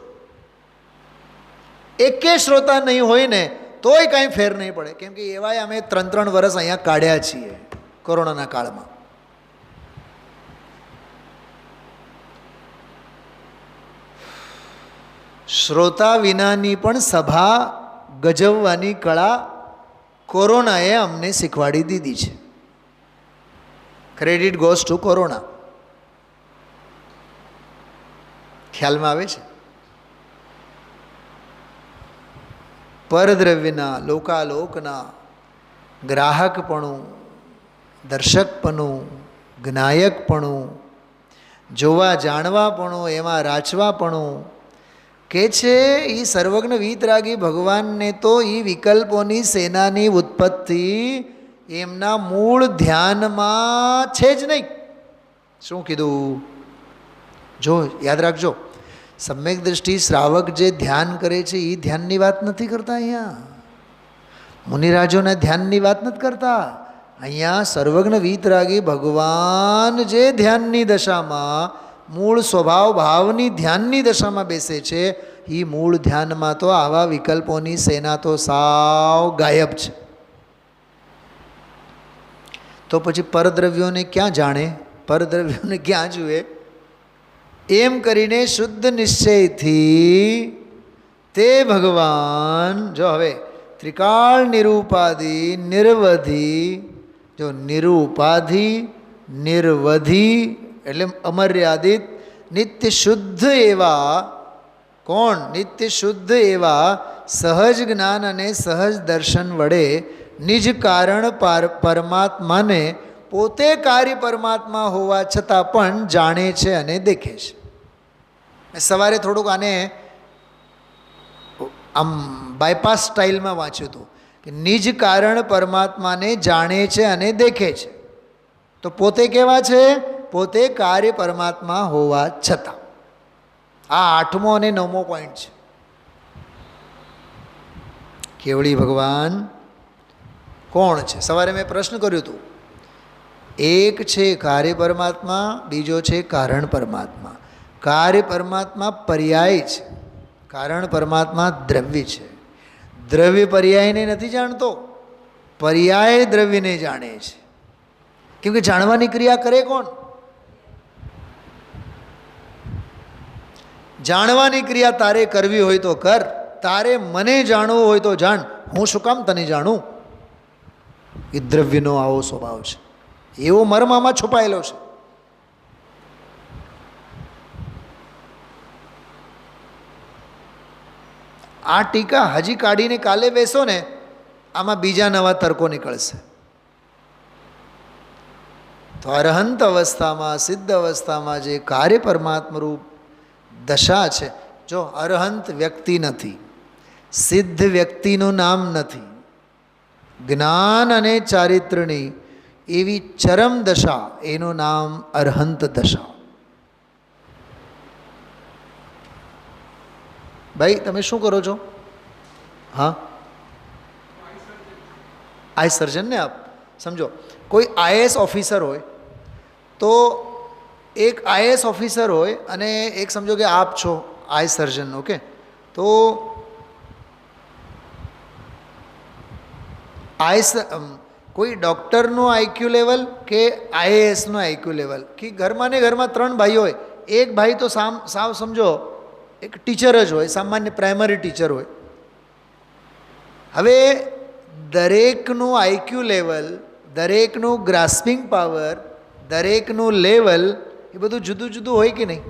એકે શ્રોતા નહીં હોય ને તોય કાંઈ ફેર નહીં પડે. કેમ કે એવાય અમે 3 વર્ષ અહીંયા કાઢ્યા છીએ કોરોનાના કાળમાં. શ્રોતા વિનાની પણ સભા ગજવવાની કળા કોરોનાએ અમને શીખવાડી દીધી છે. Credit goes to corona. ખ્યાલમાં આવે છે? પરદ્રવ્યના, લોકાલોકના ગ્રાહકપણું, દર્શકપણું, જ્ઞાયકપણું, જોવા જાણવાપણું, એમાં રાચવાપણું, કે છે એ સર્વજ્ઞ વીતરાગી ભગવાનને તો એ વિકલ્પોની સેનાની ઉત્પત્તિ એમના મૂળ ધ્યાનમાં છે જ નહીં. શું કીધું? જો યાદ રાખજો, સમ્યક દ્રષ્ટિ શ્રાવક જે ધ્યાન કરે છે એ ધ્યાનની વાત નથી કરતા. અહીંયા મુનિરાજોના ધ્યાનની વાત નથી કરતા. અહીંયા સર્વજ્ઞ વીતરાગી ભગવાન જે ધ્યાનની દશામાં મૂળ સ્વભાવ ભાવની ધ્યાનની દશામાં બેસે છે એ મૂળ ધ્યાનમાં તો આવા વિકલ્પોની સેના તો સાવ ગાયબ છે. તો પછી પરદ્રવ્યોને ક્યાં જાણે, પરદ્રવ્યોને ક્યાં જુએ? એમ કરીને શુદ્ધ નિશ્ચયથી તે ભગવાન, જો હવે ત્રિકાળ નિરૂપાધિ નિર્વધિ, જો નિરૂપાધિ નિર્વધિ એટલે અમર્યાદિત નિત્ય શુદ્ધ એવા, કોણ? નિત્ય શુદ્ધ એવા સહજ જ્ઞાન અને સહજ દર્શન વડે નિજ કારણ પરમાત્માને પોતે કાર્ય પરમાત્મા હોવા છતાં પણ જાણે છે અને દેખે છે. મેં સવારે થોડુંક આને આમ બાયપાસ સ્ટાઇલમાં વાંચ્યું હતું કે નિજ કારણ પરમાત્માને જાણે છે અને દેખે છે. તો પોતે કેવા છે? પોતે કાર્ય પરમાત્મા હોવા છતાં. આ 8મો અને 9મો પોઈન્ટ છે. કેવળી ભગવાન કોણ છે? સવારે મેં પ્રશ્ન કર્યું હતું. એક છે કાર્ય પરમાત્મા, બીજો છે કારણ પરમાત્મા. કાર્ય પરમાત્મા પર્યાય છે, કારણ પરમાત્મા દ્રવ્ય છે. દ્રવ્ય પર્યાયને નથી જાણતો, પર્યાય દ્રવ્યને જાણે છે. કેમ કે જાણવાની ક્રિયા કરે કોણ? જાણવાની ક્રિયા તારે કરવી હોય તો કર, તારે મને જાણવું હોય તો જાણ. હું શું કામ તને જાણું? એ દ્રવ્યનો આવો સ્વભાવ છે, એવો મર્મ આમાં છુપાયેલો છે. આ ટીકા હજી કાઢીને કાલે બેસો ને, આમાં બીજા નવા તર્કો નીકળશે. તો અરહંત અવસ્થામાં, સિદ્ધ અવસ્થામાં જે કાર્ય પરમાત્મા રૂપ દશા છે, જો અરહંત વ્યક્તિ નથી, સિદ્ધ વ્યક્તિનું નામ નથી, જ્ઞાન અને ચારિત્રની એવી ચરમ દશા, એનું નામ અરહંત દશા. ભાઈ તમે શું કરો છો? હા, આઈ સર્જન ને આપ સમજો. કોઈ આઈએએસ ઓફિસર હોય તો એક આઈએએસ ઓફિસર હોય અને એક સમજો કે આપ છો આઈ સર્જન. ઓકે, તો કોઈ ડૉક્ટરનું આઈક્યુ લેવલ કે આઈએએસનું આઈક્યુ લેવલ, કે ઘરમાં ને ઘરમાં 3 ભાઈઓ હોય, એક ભાઈ તો સાવ સમજો એક ટીચર જ હોય, સામાન્ય પ્રાઇમરી ટીચર હોય. હવે દરેકનું આઈક્યુ લેવલ, દરેકનું ગ્રાસ્પિંગ પાવર, દરેકનું લેવલ એ બધું જુદું જુદું હોય કે નહીં?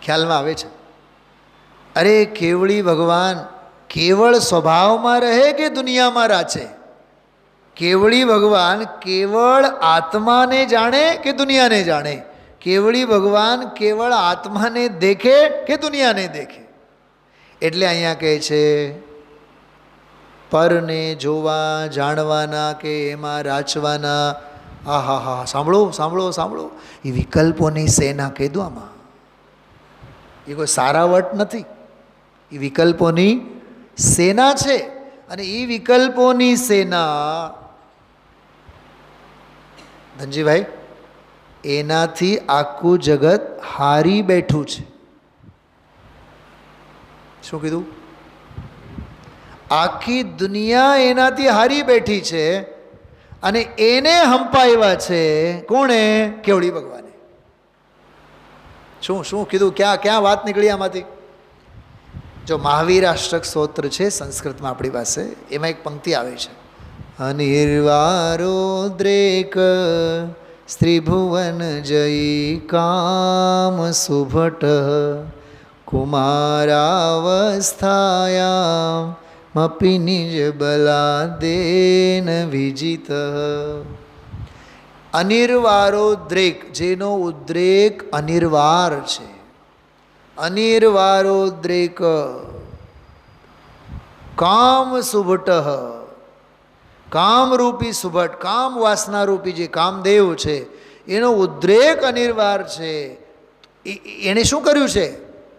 ખ્યાલમાં આવે છે? અરે કેવળી ભગવાન કેવળ સ્વભાવમાં રહે કે દુનિયામાં રાચે? કેવળી ભગવાન કેવળ આત્માને જાણે કે દુનિયાને જાણે? કેવળી ભગવાન કેવળ આત્માને દેખે કે દુનિયાને દેખે? એટલે અહીંયા કહે છે પરને જોવા, જાણવાના કે એમાં રાચવાના. હા હા હા, સાંભળો સાંભળો સાંભળો, એ વિકલ્પોની સેના કીધું આમાં. એ કોઈ સારા વટ નથી, એ વિકલ્પોની સેના છે. અને એ વિકલ્પોની સેના, ધનજીભાઈ, એનાથી આખું જગત હારી બેઠું છે. શું કીધું? આખી દુનિયા એનાથી હારી બેઠી છે અને એને હંપાવ્યા છે કોણે? કેવળી ભગવાને. શું શું કીધું? ક્યાં વાત નીકળી આમાંથી? જો મહાવીરાષ્ટક સ્તોત્ર છે સંસ્કૃતમાં આપણી પાસે, એમાં એક પંક્તિ આવે છે, અનિર્વારોદ્રેક સ્ત્રીભુવન જયી કામ સુભટ કુમારાવસ્થાયામ મપી નિજ બલાદેન વિજિત. અનિર્વારોદ્રેક, જેનો ઉદ્રેક અનિર્વાર છે. અનિર્વારોદ્રેક કામ સુભટ, કામરૂપી સુભટ, કામ વાસનારૂપી જે કામદેવ છે એનો ઉદ્રેક અનિર્વાર છે. એણે શું કર્યું છે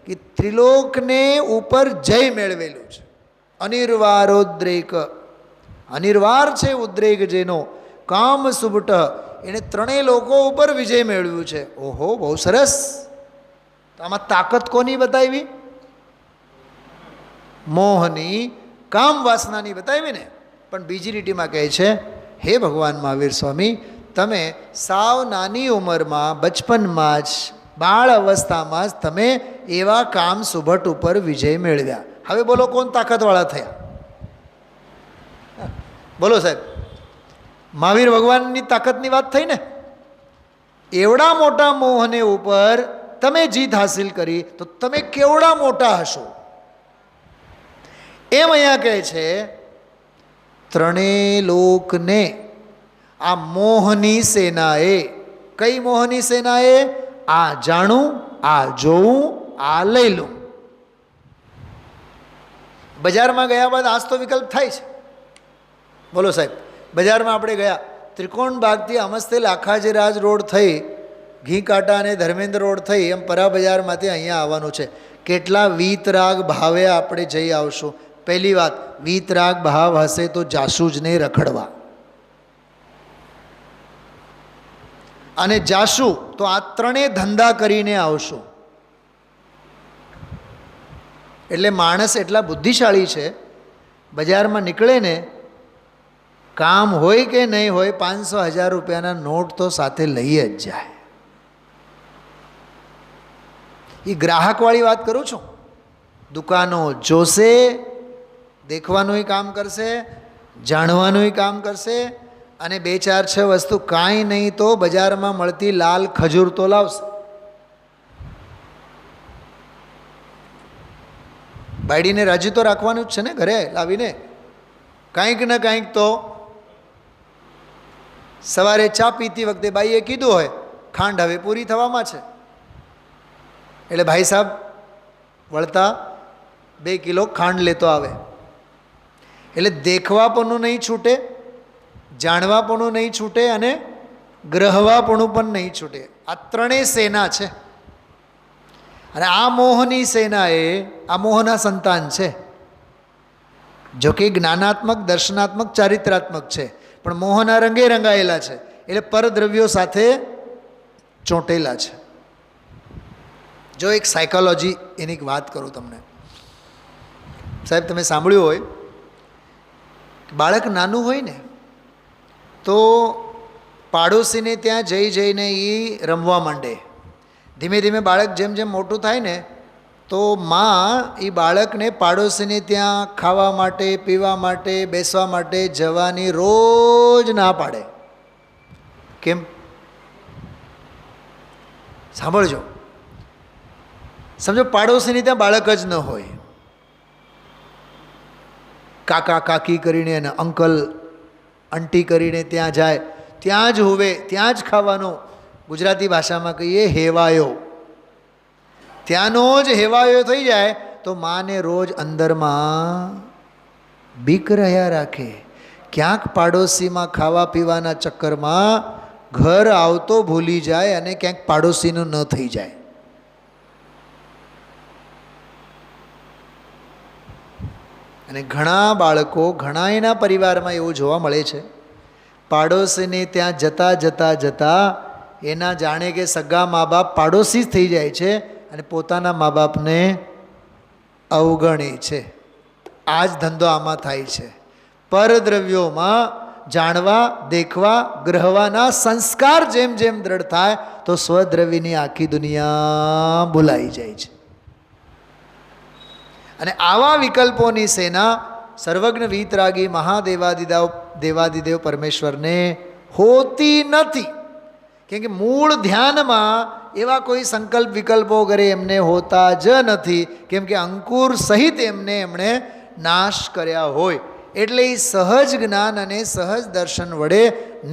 કે ત્રિલોકને ઉપર જય મેળવેલું છે. અનિર્વારોદ્રેક, અનિર્વાર છે ઉદ્રેક જેનો, કામ સુભટ, એણે ત્રણેય લોકો ઉપર વિજય મેળવ્યું છે. ઓહો, બહુ સરસ. તો આમાં તાકાત કોની બતાવી? મોહની, કામ વાસનાની બતાવી ને. પણ બીજી લીટીમાં કહે છે, હે ભગવાન મહાવીર સ્વામી, તમે સાવ નાની ઉંમરમાં, બચપનમાં જ, બાળ અવસ્થામાં જ તમે એવા કામ સુભટ ઉપર વિજય મેળવ્યા. હવે બોલો કોણ તાકાતવાળા થયા? બોલો સાહેબ, મહાવીર ભગવાનની તાકાતની વાત થઈ ને. એવડા મોટા મોહને ઉપર તમે જીત હાસિલ કરી તો તમે કેવડા મોટા હશો. એમ અહીંયા કહે છે ત્રણેય લોકને આ મોહની સેનાએ, કઈ મોહની સેનાએ? આ જાણું, આ જોવું, આ લઈ લઉં. બજારમાં ગયા બાદ આજ તો વિકલ્પ થાય છે. બોલો સાહેબ, બજારમાં આપણે ગયા, ત્રિકોણ બાગથી અમસ્તે લાખાજીરાજ રોડ થઈ, ઘી કાંટા અને ધર્મેન્દ્ર રોડ થઈ, એમ પરા બજારમાંથી અહીંયા આવવાનું છે. કેટલા વીતરાગ ભાવે આપણે જઈ આવશું. પહેલી વાત, વીતરાગ ભાવ હશે તો જાશું જ નહીં રખડવા, અને જાશું તો આ ત્રણેય ધંધા કરીને આવશું. એટલે માણસ એટલા બુદ્ધિશાળી છે, બજારમાં નીકળે ને, કામ હોય કે નહીં હોય, 500-1000 રૂપિયાના નોટ તો સાથે લઈ જ જાય. એ ગ્રાહકવાળી વાત કરું છું. દુકાનો જોશે, દેખવાનું કામ કરશે, જાણવાનું કામ કરશે, અને 2-4-6 વસ્તુ કાંઈ નહીં તો બજારમાં મળતી લાલ ખજૂર તો લાવશે. બાયડીને રાજી તો રાખવાનું જ છે ને, ઘરે લાવીને કાંઈક ને કાંઈક તો. સવારે ચા પીતી વખતે બાઈએ કીધું હોય ખાંડ હવે પૂરી થવામાં છે, એટલે ભાઈ સાહેબ વળતા 2 કિલો ખાંડ લેતો આવે. એટલે દેખવાપણું નહીં છૂટે, જાણવાપણું નહીં છૂટે, અને ગ્રહવાપણું પણ નહીં છૂટે. આ ત્રણેય સેના છે. અને આ મોહની સેનાએ, આ મોહના સંતાન છે. જો કે જ્ઞાનાત્મક, દર્શનાત્મક, ચારિત્રાત્મક છે, પણ મોહના રંગે રંગાયેલા છે. એટલે પરદ્રવ્યો સાથે ચોંટેલા છે. જો એક સાયકોલોજી એની એક વાત કરું તમને સાહેબ, તમે સાંભળ્યું હોય, બાળક નાનું હોય ને તો પાડોશીને ત્યાં જઈ જઈને એ રમવા માંડે. ધીમે ધીમે બાળક જેમ જેમ મોટું થાય ને તો માં એ બાળકને પાડોશીને ત્યાં ખાવા માટે, પીવા માટે, બેસવા માટે જવાની રોજ ના પાડે. કેમ? સાંભળજો, સમજો પાડોશીની ત્યાં બાળક જ ન હોય, કાકા કાકી કરીને અને અંકલ આંટી કરીને ત્યાં જાય, ત્યાં જ હોવે, ત્યાં જ ખાવાનું. ગુજરાતી ભાષામાં કહીએ હેવાયો. ત્યાંનો જ હેવાયો થઈ જાય તો માને રોજ અંદરમાં બીક રહ્યા રાખે. ક્યાંક પાડોશીમાં ખાવા પીવાના ચક્કરમાં ઘર આવતો ભૂલી જાય અને ક્યાંક પાડોશીનું ન થઈ જાય. અને ઘણા બાળકો, ઘણા એના પરિવારમાં એવું જોવા મળે છે, પાડોશીને ત્યાં જતાં જતાં જતાં એના જાણે કે સગા મા બાપ પાડોશી જ થઈ જાય છે અને પોતાના મા બાપને અવગણે છે. આ જ ધંધો આમાં થાય છે. પરદ્રવ્યોમાં જાણવા, દેખવા, ગ્રહવાના સંસ્કાર જેમ જેમ દ્રઢ થાય તો સ્વદ્રવ્યની આખી દુનિયા ભૂલાઈ જાય છે. અને આવા વિકલ્પોની સેના સર્વજ્ઞ વીતરાગી દેવાદિદેવ પરમેશ્વરને હોતી નથી. કેમ કે મૂળ ધ્યાનમાં એવા કોઈ સંકલ્પ વિકલ્પો કરે એમને હોતા જ નથી. કેમ કે અંકુર સહિત એમણે નાશ કર્યા હોય. એટલે એ સહજ જ્ઞાન અને સહજ દર્શન વડે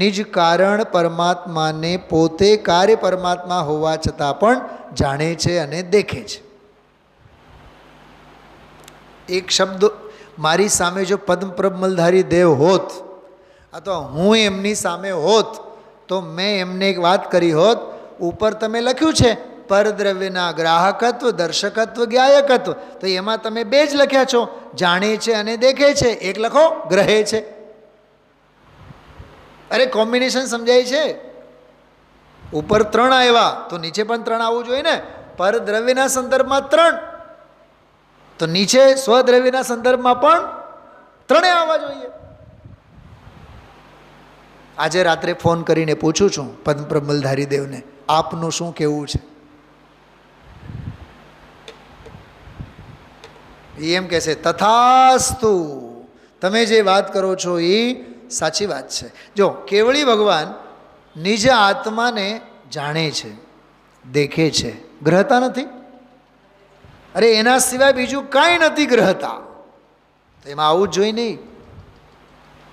નિજ કારણ પરમાત્માને પોતે કાર્ય પરમાત્મા હોવા છતાં પણ જાણે છે અને દેખે છે. એક શબ્દ મારી સામે જો પદ્મપ્રબમલધારી દેવ હોત, અથવા હું એમની સામે હોત, તો મેં એમને એક વાત કરી હોત, ઉપર તમે લખ્યું છે પરદ્રવ્યના ગ્રાહકત્વ, દર્શકત્વ, જ્ઞાયકત્વ, તો એમાં તમે બે જ લખ્યા છો, જાણે છે અને દેખે છે. એક લખો ગ્રહે છે. અરે કોમ્બિનેશન સમજાય છે. ઉપર 3 આવ્યા તો નીચે પણ 3 આવવું જોઈએ ને. પરદ્રવ્યના સંદર્ભમાં 3, તો નીચે સ્વદ્રવ્યના સંદર્ભમાં પણ 3 આવવા જોઈએ. આજે રાત્રે ફોન કરીને પૂછું છું પદ્મપ્રબમલધારી દેવને, આપનું શું કહેવું છે? એમ કહેશે તથાસ્તુ, તમે જે વાત કરો છો એ સાચી વાત છે. જો કેવળી ભગવાન નિજ આત્માને જાણે છે, દેખે છે, ગ્રહતા નથી. અરે એના સિવાય બીજું કાંઈ નથી ગ્રહતા. તો એમાં આવું જ જોઈએ નહીં.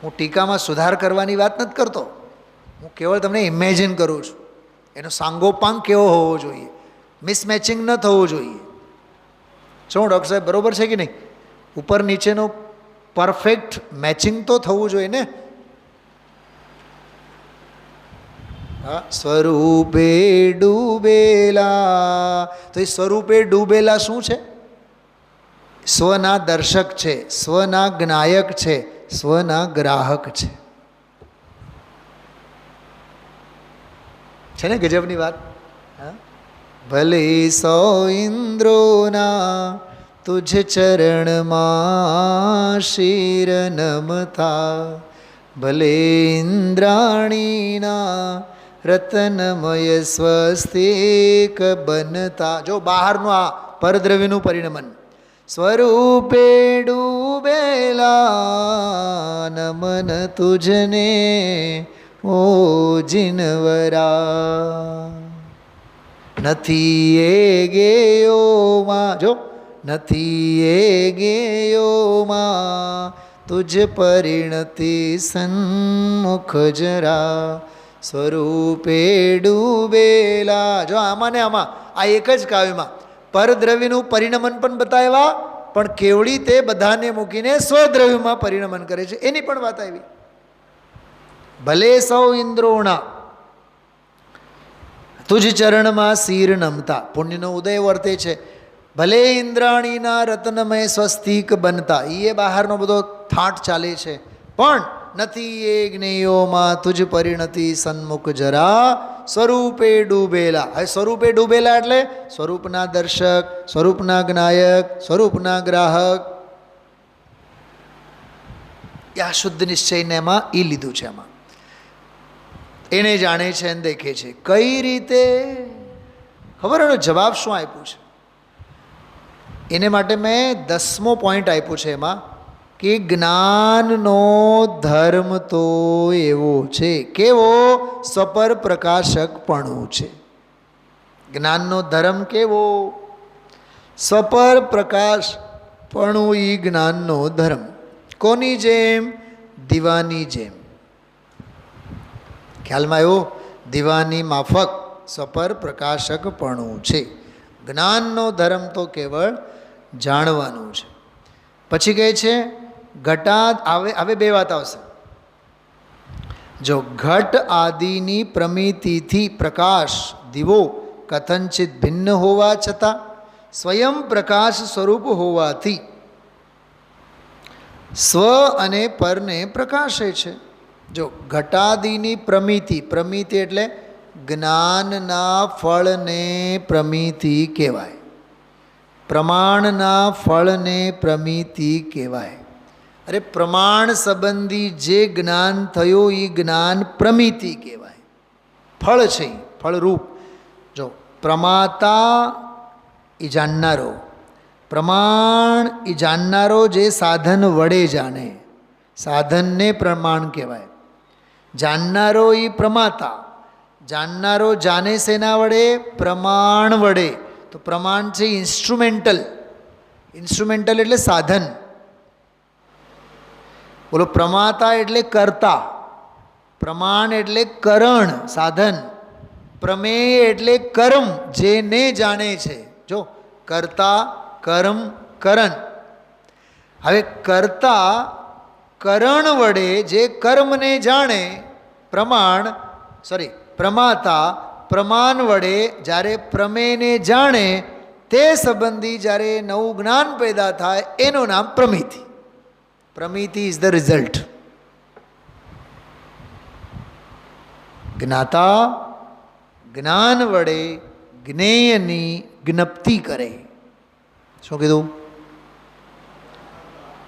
હું ટીકામાં સુધાર કરવાની વાત નથી કરતો, હું કેવળ તમને ઇમેજિન કરું છું. એનો સાંગોપાંગ કેવો હોવો જોઈએ, મિસમેચિંગ ન થવું જોઈએ. શું ડૉક્ટર સાહેબ બરાબર છે કે નહીં? ઉપર નીચેનું પરફેક્ટ મેચિંગ તો થવું જોઈએ ને. હા, સ્વરૂપે ડૂબેલા, તો એ સ્વરૂપે ડૂબેલા શું છે? સ્વના દર્શક છે, સ્વના જ્ઞાયક છે, સ્વના ગ્રાહક છે. છે ને ગજબની વાત? હા, ભલે 100 ઇન્દ્રોના તુજ ચરણમાં શિર નમતા, ભલે ઇન્દ્રાણીના રતનમય સ્વસ્તિક બનતા. જો બહારનું આ પરદ્રવ્યનું પરિણમન. સ્વરૂપે ડૂબેલા નમન તુજને ઓ જીનવરા, નથી એ ગેયોમાં, જો નથી એ ગેયોમાં તુજ પરિણતિ સન્મુખ જરા. સ્વરૂપે ડૂબેલા, જો આમાં ને આમાં આ એક જ કાવ્યમાં પરદ્રવ્યનું પરિણમન પણ બતાવ્યા, પણ કેવળી તે બધાને મૂકીને સ્વદ્રવ્યમાં પરિણમન કરે છે એની પણ વાત આવી. ભલે 100 ઇન્દ્રોના તુજ ચરણમાં શિર નમતા, પુણ્યનો ઉદય વર્તે છે. ભલે ઇન્દ્રાણીના રત્નમય સ્વસ્તિક બનતા, એ બહારનો બધો થાટ ચાલે છે, પણ નથી એ જ્ઞેયોમાં તુજ પરિણતિ સન્મુખ જરા. સ્વરૂપે ડૂબેલા. હવે સ્વરૂપે ડૂબેલા એટલે સ્વરૂપના દર્શક, સ્વરૂપના જ્ઞાયક, સ્વરૂપના ગ્રાહક. આ શુદ્ધ નિશ્ચયને એમાં એ લીધું છે. એમાં એને જાણે છે અને દેખે છે. કઈ રીતે ખબર? એનો જવાબ શું આપ્યું છે એને માટે મેં 10મો પોઈન્ટ આપ્યો છે એમાં, કે જ્ઞાનનો ધર્મ તો એવો છે. કેવો? સ્વપર પ્રકાશકપણું છે. જ્ઞાનનો ધર્મ કેવો? સ્વપર પ્રકાશપણું. એ જ્ઞાનનો ધર્મ કોની જેમ? દીવાની જેમ. ખ્યાલમાં આવ્યો? દીવાની માફક સ્વપર પ્રકાશકપણું છે. જ્ઞાનનો ધર્મ તો કેવળ જાણવાનું છે. પછી કહે છે ઘટાદ. હવે 2 વાત આવશે. જો ઘટ આદિની પ્રમિતિથી પ્રકાશ દીવો કથનચિત ભિન્ન હોવા છતાં સ્વયં પ્રકાશ સ્વરૂપ હોવાથી સ્વ અને પરને પ્રકાશે છે. જો ઘટાદિની પ્રમિતિ, પ્રમિતિ એટલે જ્ઞાનના ફળને પ્રમિતિ કહેવાય, પ્રમાણના ફળને પ્રમિતિ કહેવાય. અરે પ્રમાણ સંબંધી જે જ્ઞાન થયું એ જ્ઞાન પ્રમિતિ કહેવાય. ફળ છે, ફળરૂપ. જો પ્રમાતા એ જાણનારો, પ્રમાણ એ જાણનારો જે સાધન વડે જાણે, સાધનને પ્રમાણ કહેવાય. જાણનારો એ પ્રમાતા, જાણનારો જાણે શેના વડે? પ્રમાણ વડે. તો પ્રમાણ છે ઇન્સ્ટ્રુમેન્ટલ. ઇન્સ્ટ્રુમેન્ટલ એટલે સાધન. બોલો, પ્રમાતા એટલે કર્તા, પ્રમાણ એટલે કરણ, સાધન. પ્રમેય એટલે કર્મ, જેને જાણે છે. જો કર્તા, કર્મ, કરણ. હવે કર્તા કરણ વડે જે કર્મને જાણે, પ્રમાતા પ્રમાણ વડે જ્યારે પ્રમેયને જાણે, તે સંબંધી જ્યારે નવું જ્ઞાન પેદા થાય એનું નામ પ્રમિતિ. પ્રમિતિ ઇઝ ધ રિઝલ્ટ. જ્ઞાતા જ્ઞાન વડે જ્ઞેયની જ્ઞપ્તિ કરે. શું કીધું?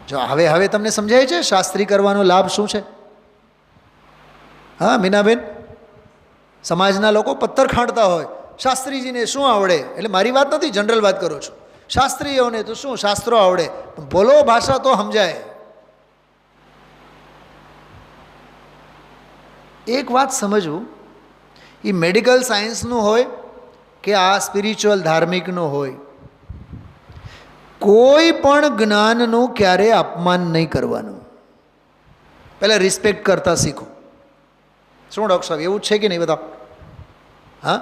જો હવે તમને સમજાય છે શાસ્ત્રી કરવાનો લાભ શું છે? હા મીનાબેન, સમાજના લોકો પથ્થર ખાંડતા હોય, શાસ્ત્રીજીને શું આવડે? એટલે મારી વાત નથી, જનરલ વાત કરું છું. શાસ્ત્રીઓને તો શું શાસ્ત્રો આવડે, બોલો ભાષા તો સમજાય. એક વાત સમજવું, એ મેડિકલ સાયન્સનું હોય કે આ સ્પિરિચ્યુઅલ ધાર્મિકનું હોય, કોઈ પણ જ્ઞાનનું ક્યારેય અપમાન નહીં કરવાનું. પહેલાં રિસ્પેક્ટ કરતા શીખો. શું ડૉક્ટર સાહેબ એવું છે કે નહીં બતાવો? હા,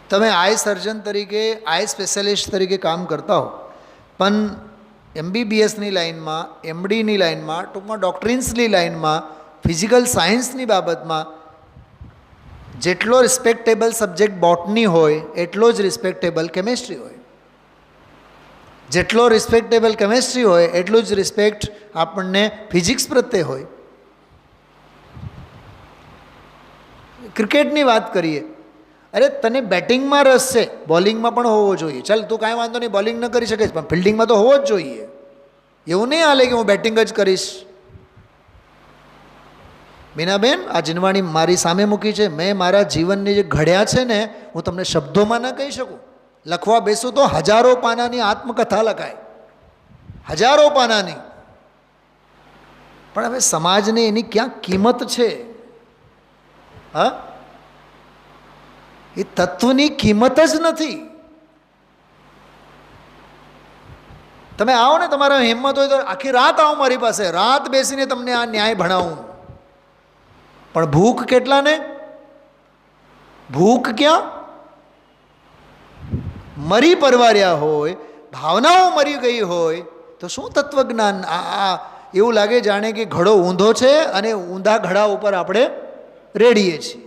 તમે આઈ સર્જન તરીકે, આઈ સ્પેશિયાલિસ્ટ તરીકે કામ કરતા હો, પણ MBBSની લાઇનમાં, MDની લાઇનમાં, ટૂંકમાં ડોક્ટ્રિન્સની લાઇનમાં, ફિઝિકલ સાયન્સની બાબતમાં જેટલો રિસ્પેક્ટેબલ સબ્જેક્ટ બોટની હોય એટલો જ રિસ્પેક્ટેબલ કેમેસ્ટ્રી હોય. જેટલો રિસ્પેક્ટેબલ કેમેસ્ટ્રી હોય એટલું જ રિસ્પેક્ટ આપણને ફિઝિક્સ પ્રત્યે હોય. ક્રિકેટની વાત કરીએ, અરે તને બેટિંગમાં રસ છે, બોલિંગમાં પણ હોવો જોઈએ. ચાલ તું કાંઈ વાંધો નહીં, બોલિંગ ન કરી શકીશ, પણ ફિલ્ડિંગમાં તો હોવો જ જોઈએ. એવું નહીં હાલે કે હું બેટિંગ જ કરીશ. મીનાબેન, આ જીનવાણી મારી સામે મૂકી છે, મેં મારા જીવનની જે ઘડ્યા છે ને, હું તમને શબ્દોમાં ન કહી શકું. લખવા બેસું તો હજારો પાનાની આત્મકથા લખાય, હજારો પાનાની. પણ હવે સમાજને એની ક્યાં કિંમત છે? હા, એ તત્વની કિંમત જ નથી. તમે આવો ને, તમારા હિંમત હોય તો આખી રાત આવો મારી પાસે, રાત બેસીને તમને આ ન્યાય ભણાવું. પણ ભૂખ કેટલાને? ભૂખ ક્યાં? મરી પરવાર્યા હોય, ભાવનાઓ મરી ગઈ હોય તો શું તત્વજ્ઞાન? આ એવું લાગે જાણે કે ઘડો ઊંધો છે અને ઊંધા ઘડા ઉપર આપણે રેડીએ છીએ.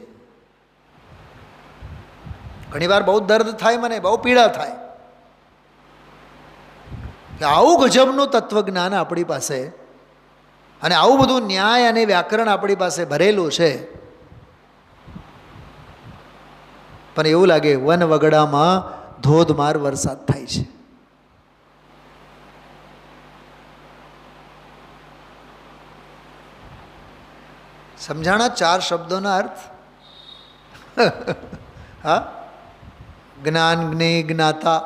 ઘણીવાર બહુ દર્દ થાય, મને બહુ પીડા થાય કે આવું ગજબનું તત્વજ્ઞાન આપણી પાસે અને આવું બધું ન્યાય અને વ્યાકરણ આપણી પાસે ભરેલું છે, પણ એવું લાગે વન વગડામાં ધોધમાર વરસાદ થાય છે. સમજાણા 4 શબ્દોના અર્થ? હા, જ્ઞાન, જ્ઞેય, જ્ઞાતા,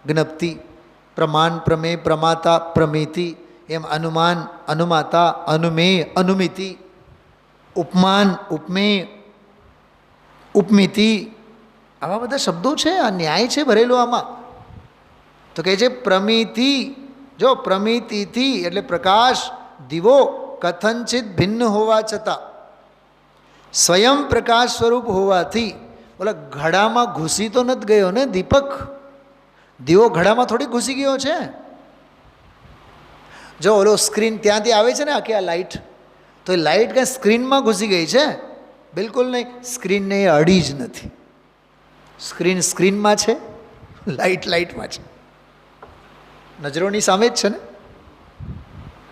જ્ઞપ્તિ, પ્રમાણ, પ્રમેય, પ્રમાતા, પ્રમિતિ, એમ અનુમાન, અનુમાતા, અનુમેય, અનુમિતિ, ઉપમાન, ઉપમેય, ઉપમિતિ, આવા બધા શબ્દો છે. આ ન્યાય છે ભરેલો આમાં. તો કહે છે પ્રમિતિ. જો પ્રમિતિથી એટલે પ્રકાશ, દીવો કથનચિત ભિન્ન હોવા છતાં સ્વયં પ્રકાશ સ્વરૂપ હોવાથી, બોલા ઘડામાં ઘૂસી તો નથી ગયો ને દીપક? દીવો ઘડામાં થોડી ઘૂસી ગયો છે. જો ઓલો સ્ક્રીન ત્યાંથી આવે છે ને, આખી આ લાઇટ, તો એ લાઇટ કંઈ સ્ક્રીનમાં ઘૂસી ગઈ છે? બિલકુલ નહીં. સ્ક્રીનને એ અડી જ નથી. સ્ક્રીન સ્ક્રીનમાં છે, લાઇટ લાઇટમાં છે, નજરોની સામે જ છે ને.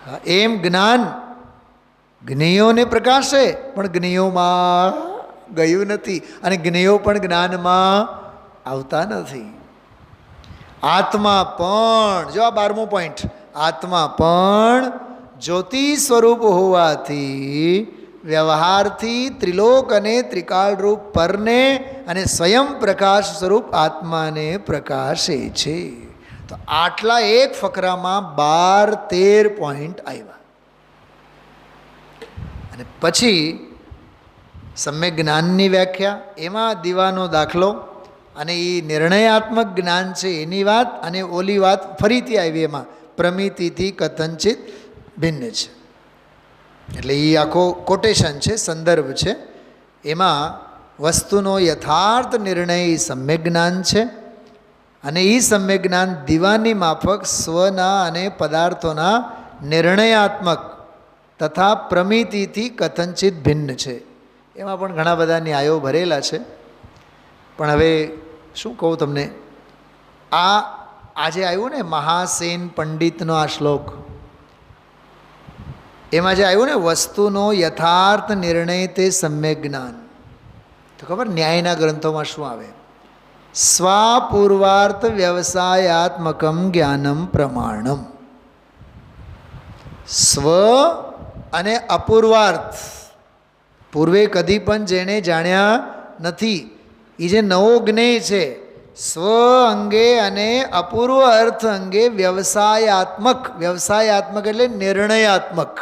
હા, એમ જ્ઞાન જ્ઞેયોને પ્રકાશે, પણ જ્ઞેયોમાં ગયું નથી અને જ્ઞેયો પણ જ્ઞાનમાં આવતા નથી. આત્મા પણ, જો આ 12મો પોઈન્ટ, આત્મા પણ જ્યોતિ સ્વરૂપ હોવાથી વ્યવહારથી ત્રિલોક અને ત્રિકાળરૂપ પરને અને સ્વયં પ્રકાશ સ્વરૂપ આત્માને પ્રકાશે છે. તો આટલા એક ફકરામાં 12-13 પોઈન્ટ આવ્યા. અને પછી સમ્યક જ્ઞાનની વ્યાખ્યા, એમાં દીવાનો દાખલો અને એ નિર્ણયાત્મક જ્ઞાન છે એની વાત, અને ઓલી વાત ફરીથી આવી એમાં પ્રમિતિથી કથનચિત ભિન્ન છે. એટલે એ આખો કોટેશન છે, સંદર્ભ છે. એમાં વસ્તુનો યથાર્થ નિર્ણય સમ્યક જ્ઞાન છે અને એ સમ્યક જ્ઞાન દીવાની માફક સ્વના અને પદાર્થોના નિર્ણયાત્મક તથા પ્રમિતિથી કથનચિત ભિન્ન છે. એમાં પણ ઘણા બધા ન્યાયો ભરેલા છે. પણ હવે શું કહું તમને, આજે આવ્યું ને મહાસેન પંડિતનો આ શ્લોક, એમાં જે આવ્યું ને વસ્તુનો યથાર્થ નિર્ણય તે સમ્યક જ્ઞાન, તો ખબર ન્યાયના ગ્રંથોમાં શું આવે? સ્વાપૂર્વાર્થ વ્યવસાયાત્મકમ જ્ઞાનમ પ્રમાણમ. સ્વ અને અપૂર્વાર્થ, પૂર્વે કદી પણ જેણે જાણ્યા નથી એ જે નવો જ્ઞેય છે, સ્વ અંગે અને અપૂર્વ અર્થ અંગે વ્યવસાયાત્મક, વ્યવસાયાત્મક એટલે નિર્ણયાત્મક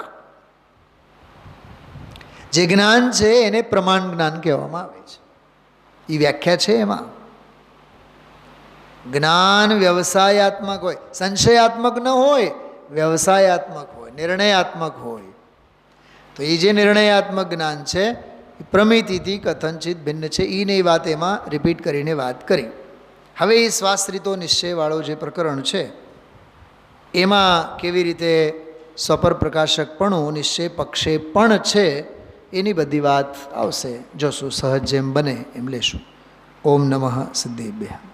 જે જ્ઞાન છે એને પ્રમાણ જ્ઞાન કહેવામાં આવે છે. એ વ્યાખ્યા છે. એમાં જ્ઞાન વ્યવસાયાત્મક હોય, સંશયાત્મક ન હોય, વ્યવસાયાત્મક હોય, નિર્ણયાત્મક હોય. તો એ જે નિર્ણયાત્મક જ્ઞાન છે એ પ્રમિતિથી કથનચિત ભિન્ન છે. એને એ વાત એમાં રિપીટ કરીને વાત કરી. હવે એ સ્વાશ્રિતો નિશ્ચયવાળો જે પ્રકરણ છે એમાં કેવી રીતે સ્વપર પ્રકાશકપણું નિશ્ચય પક્ષે પણ છે એની બધી વાત આવશે. જોશું, સહજ જેમ બને એમ લેશું. ઓમ નમઃ સિદ્ધેભ્યઃ.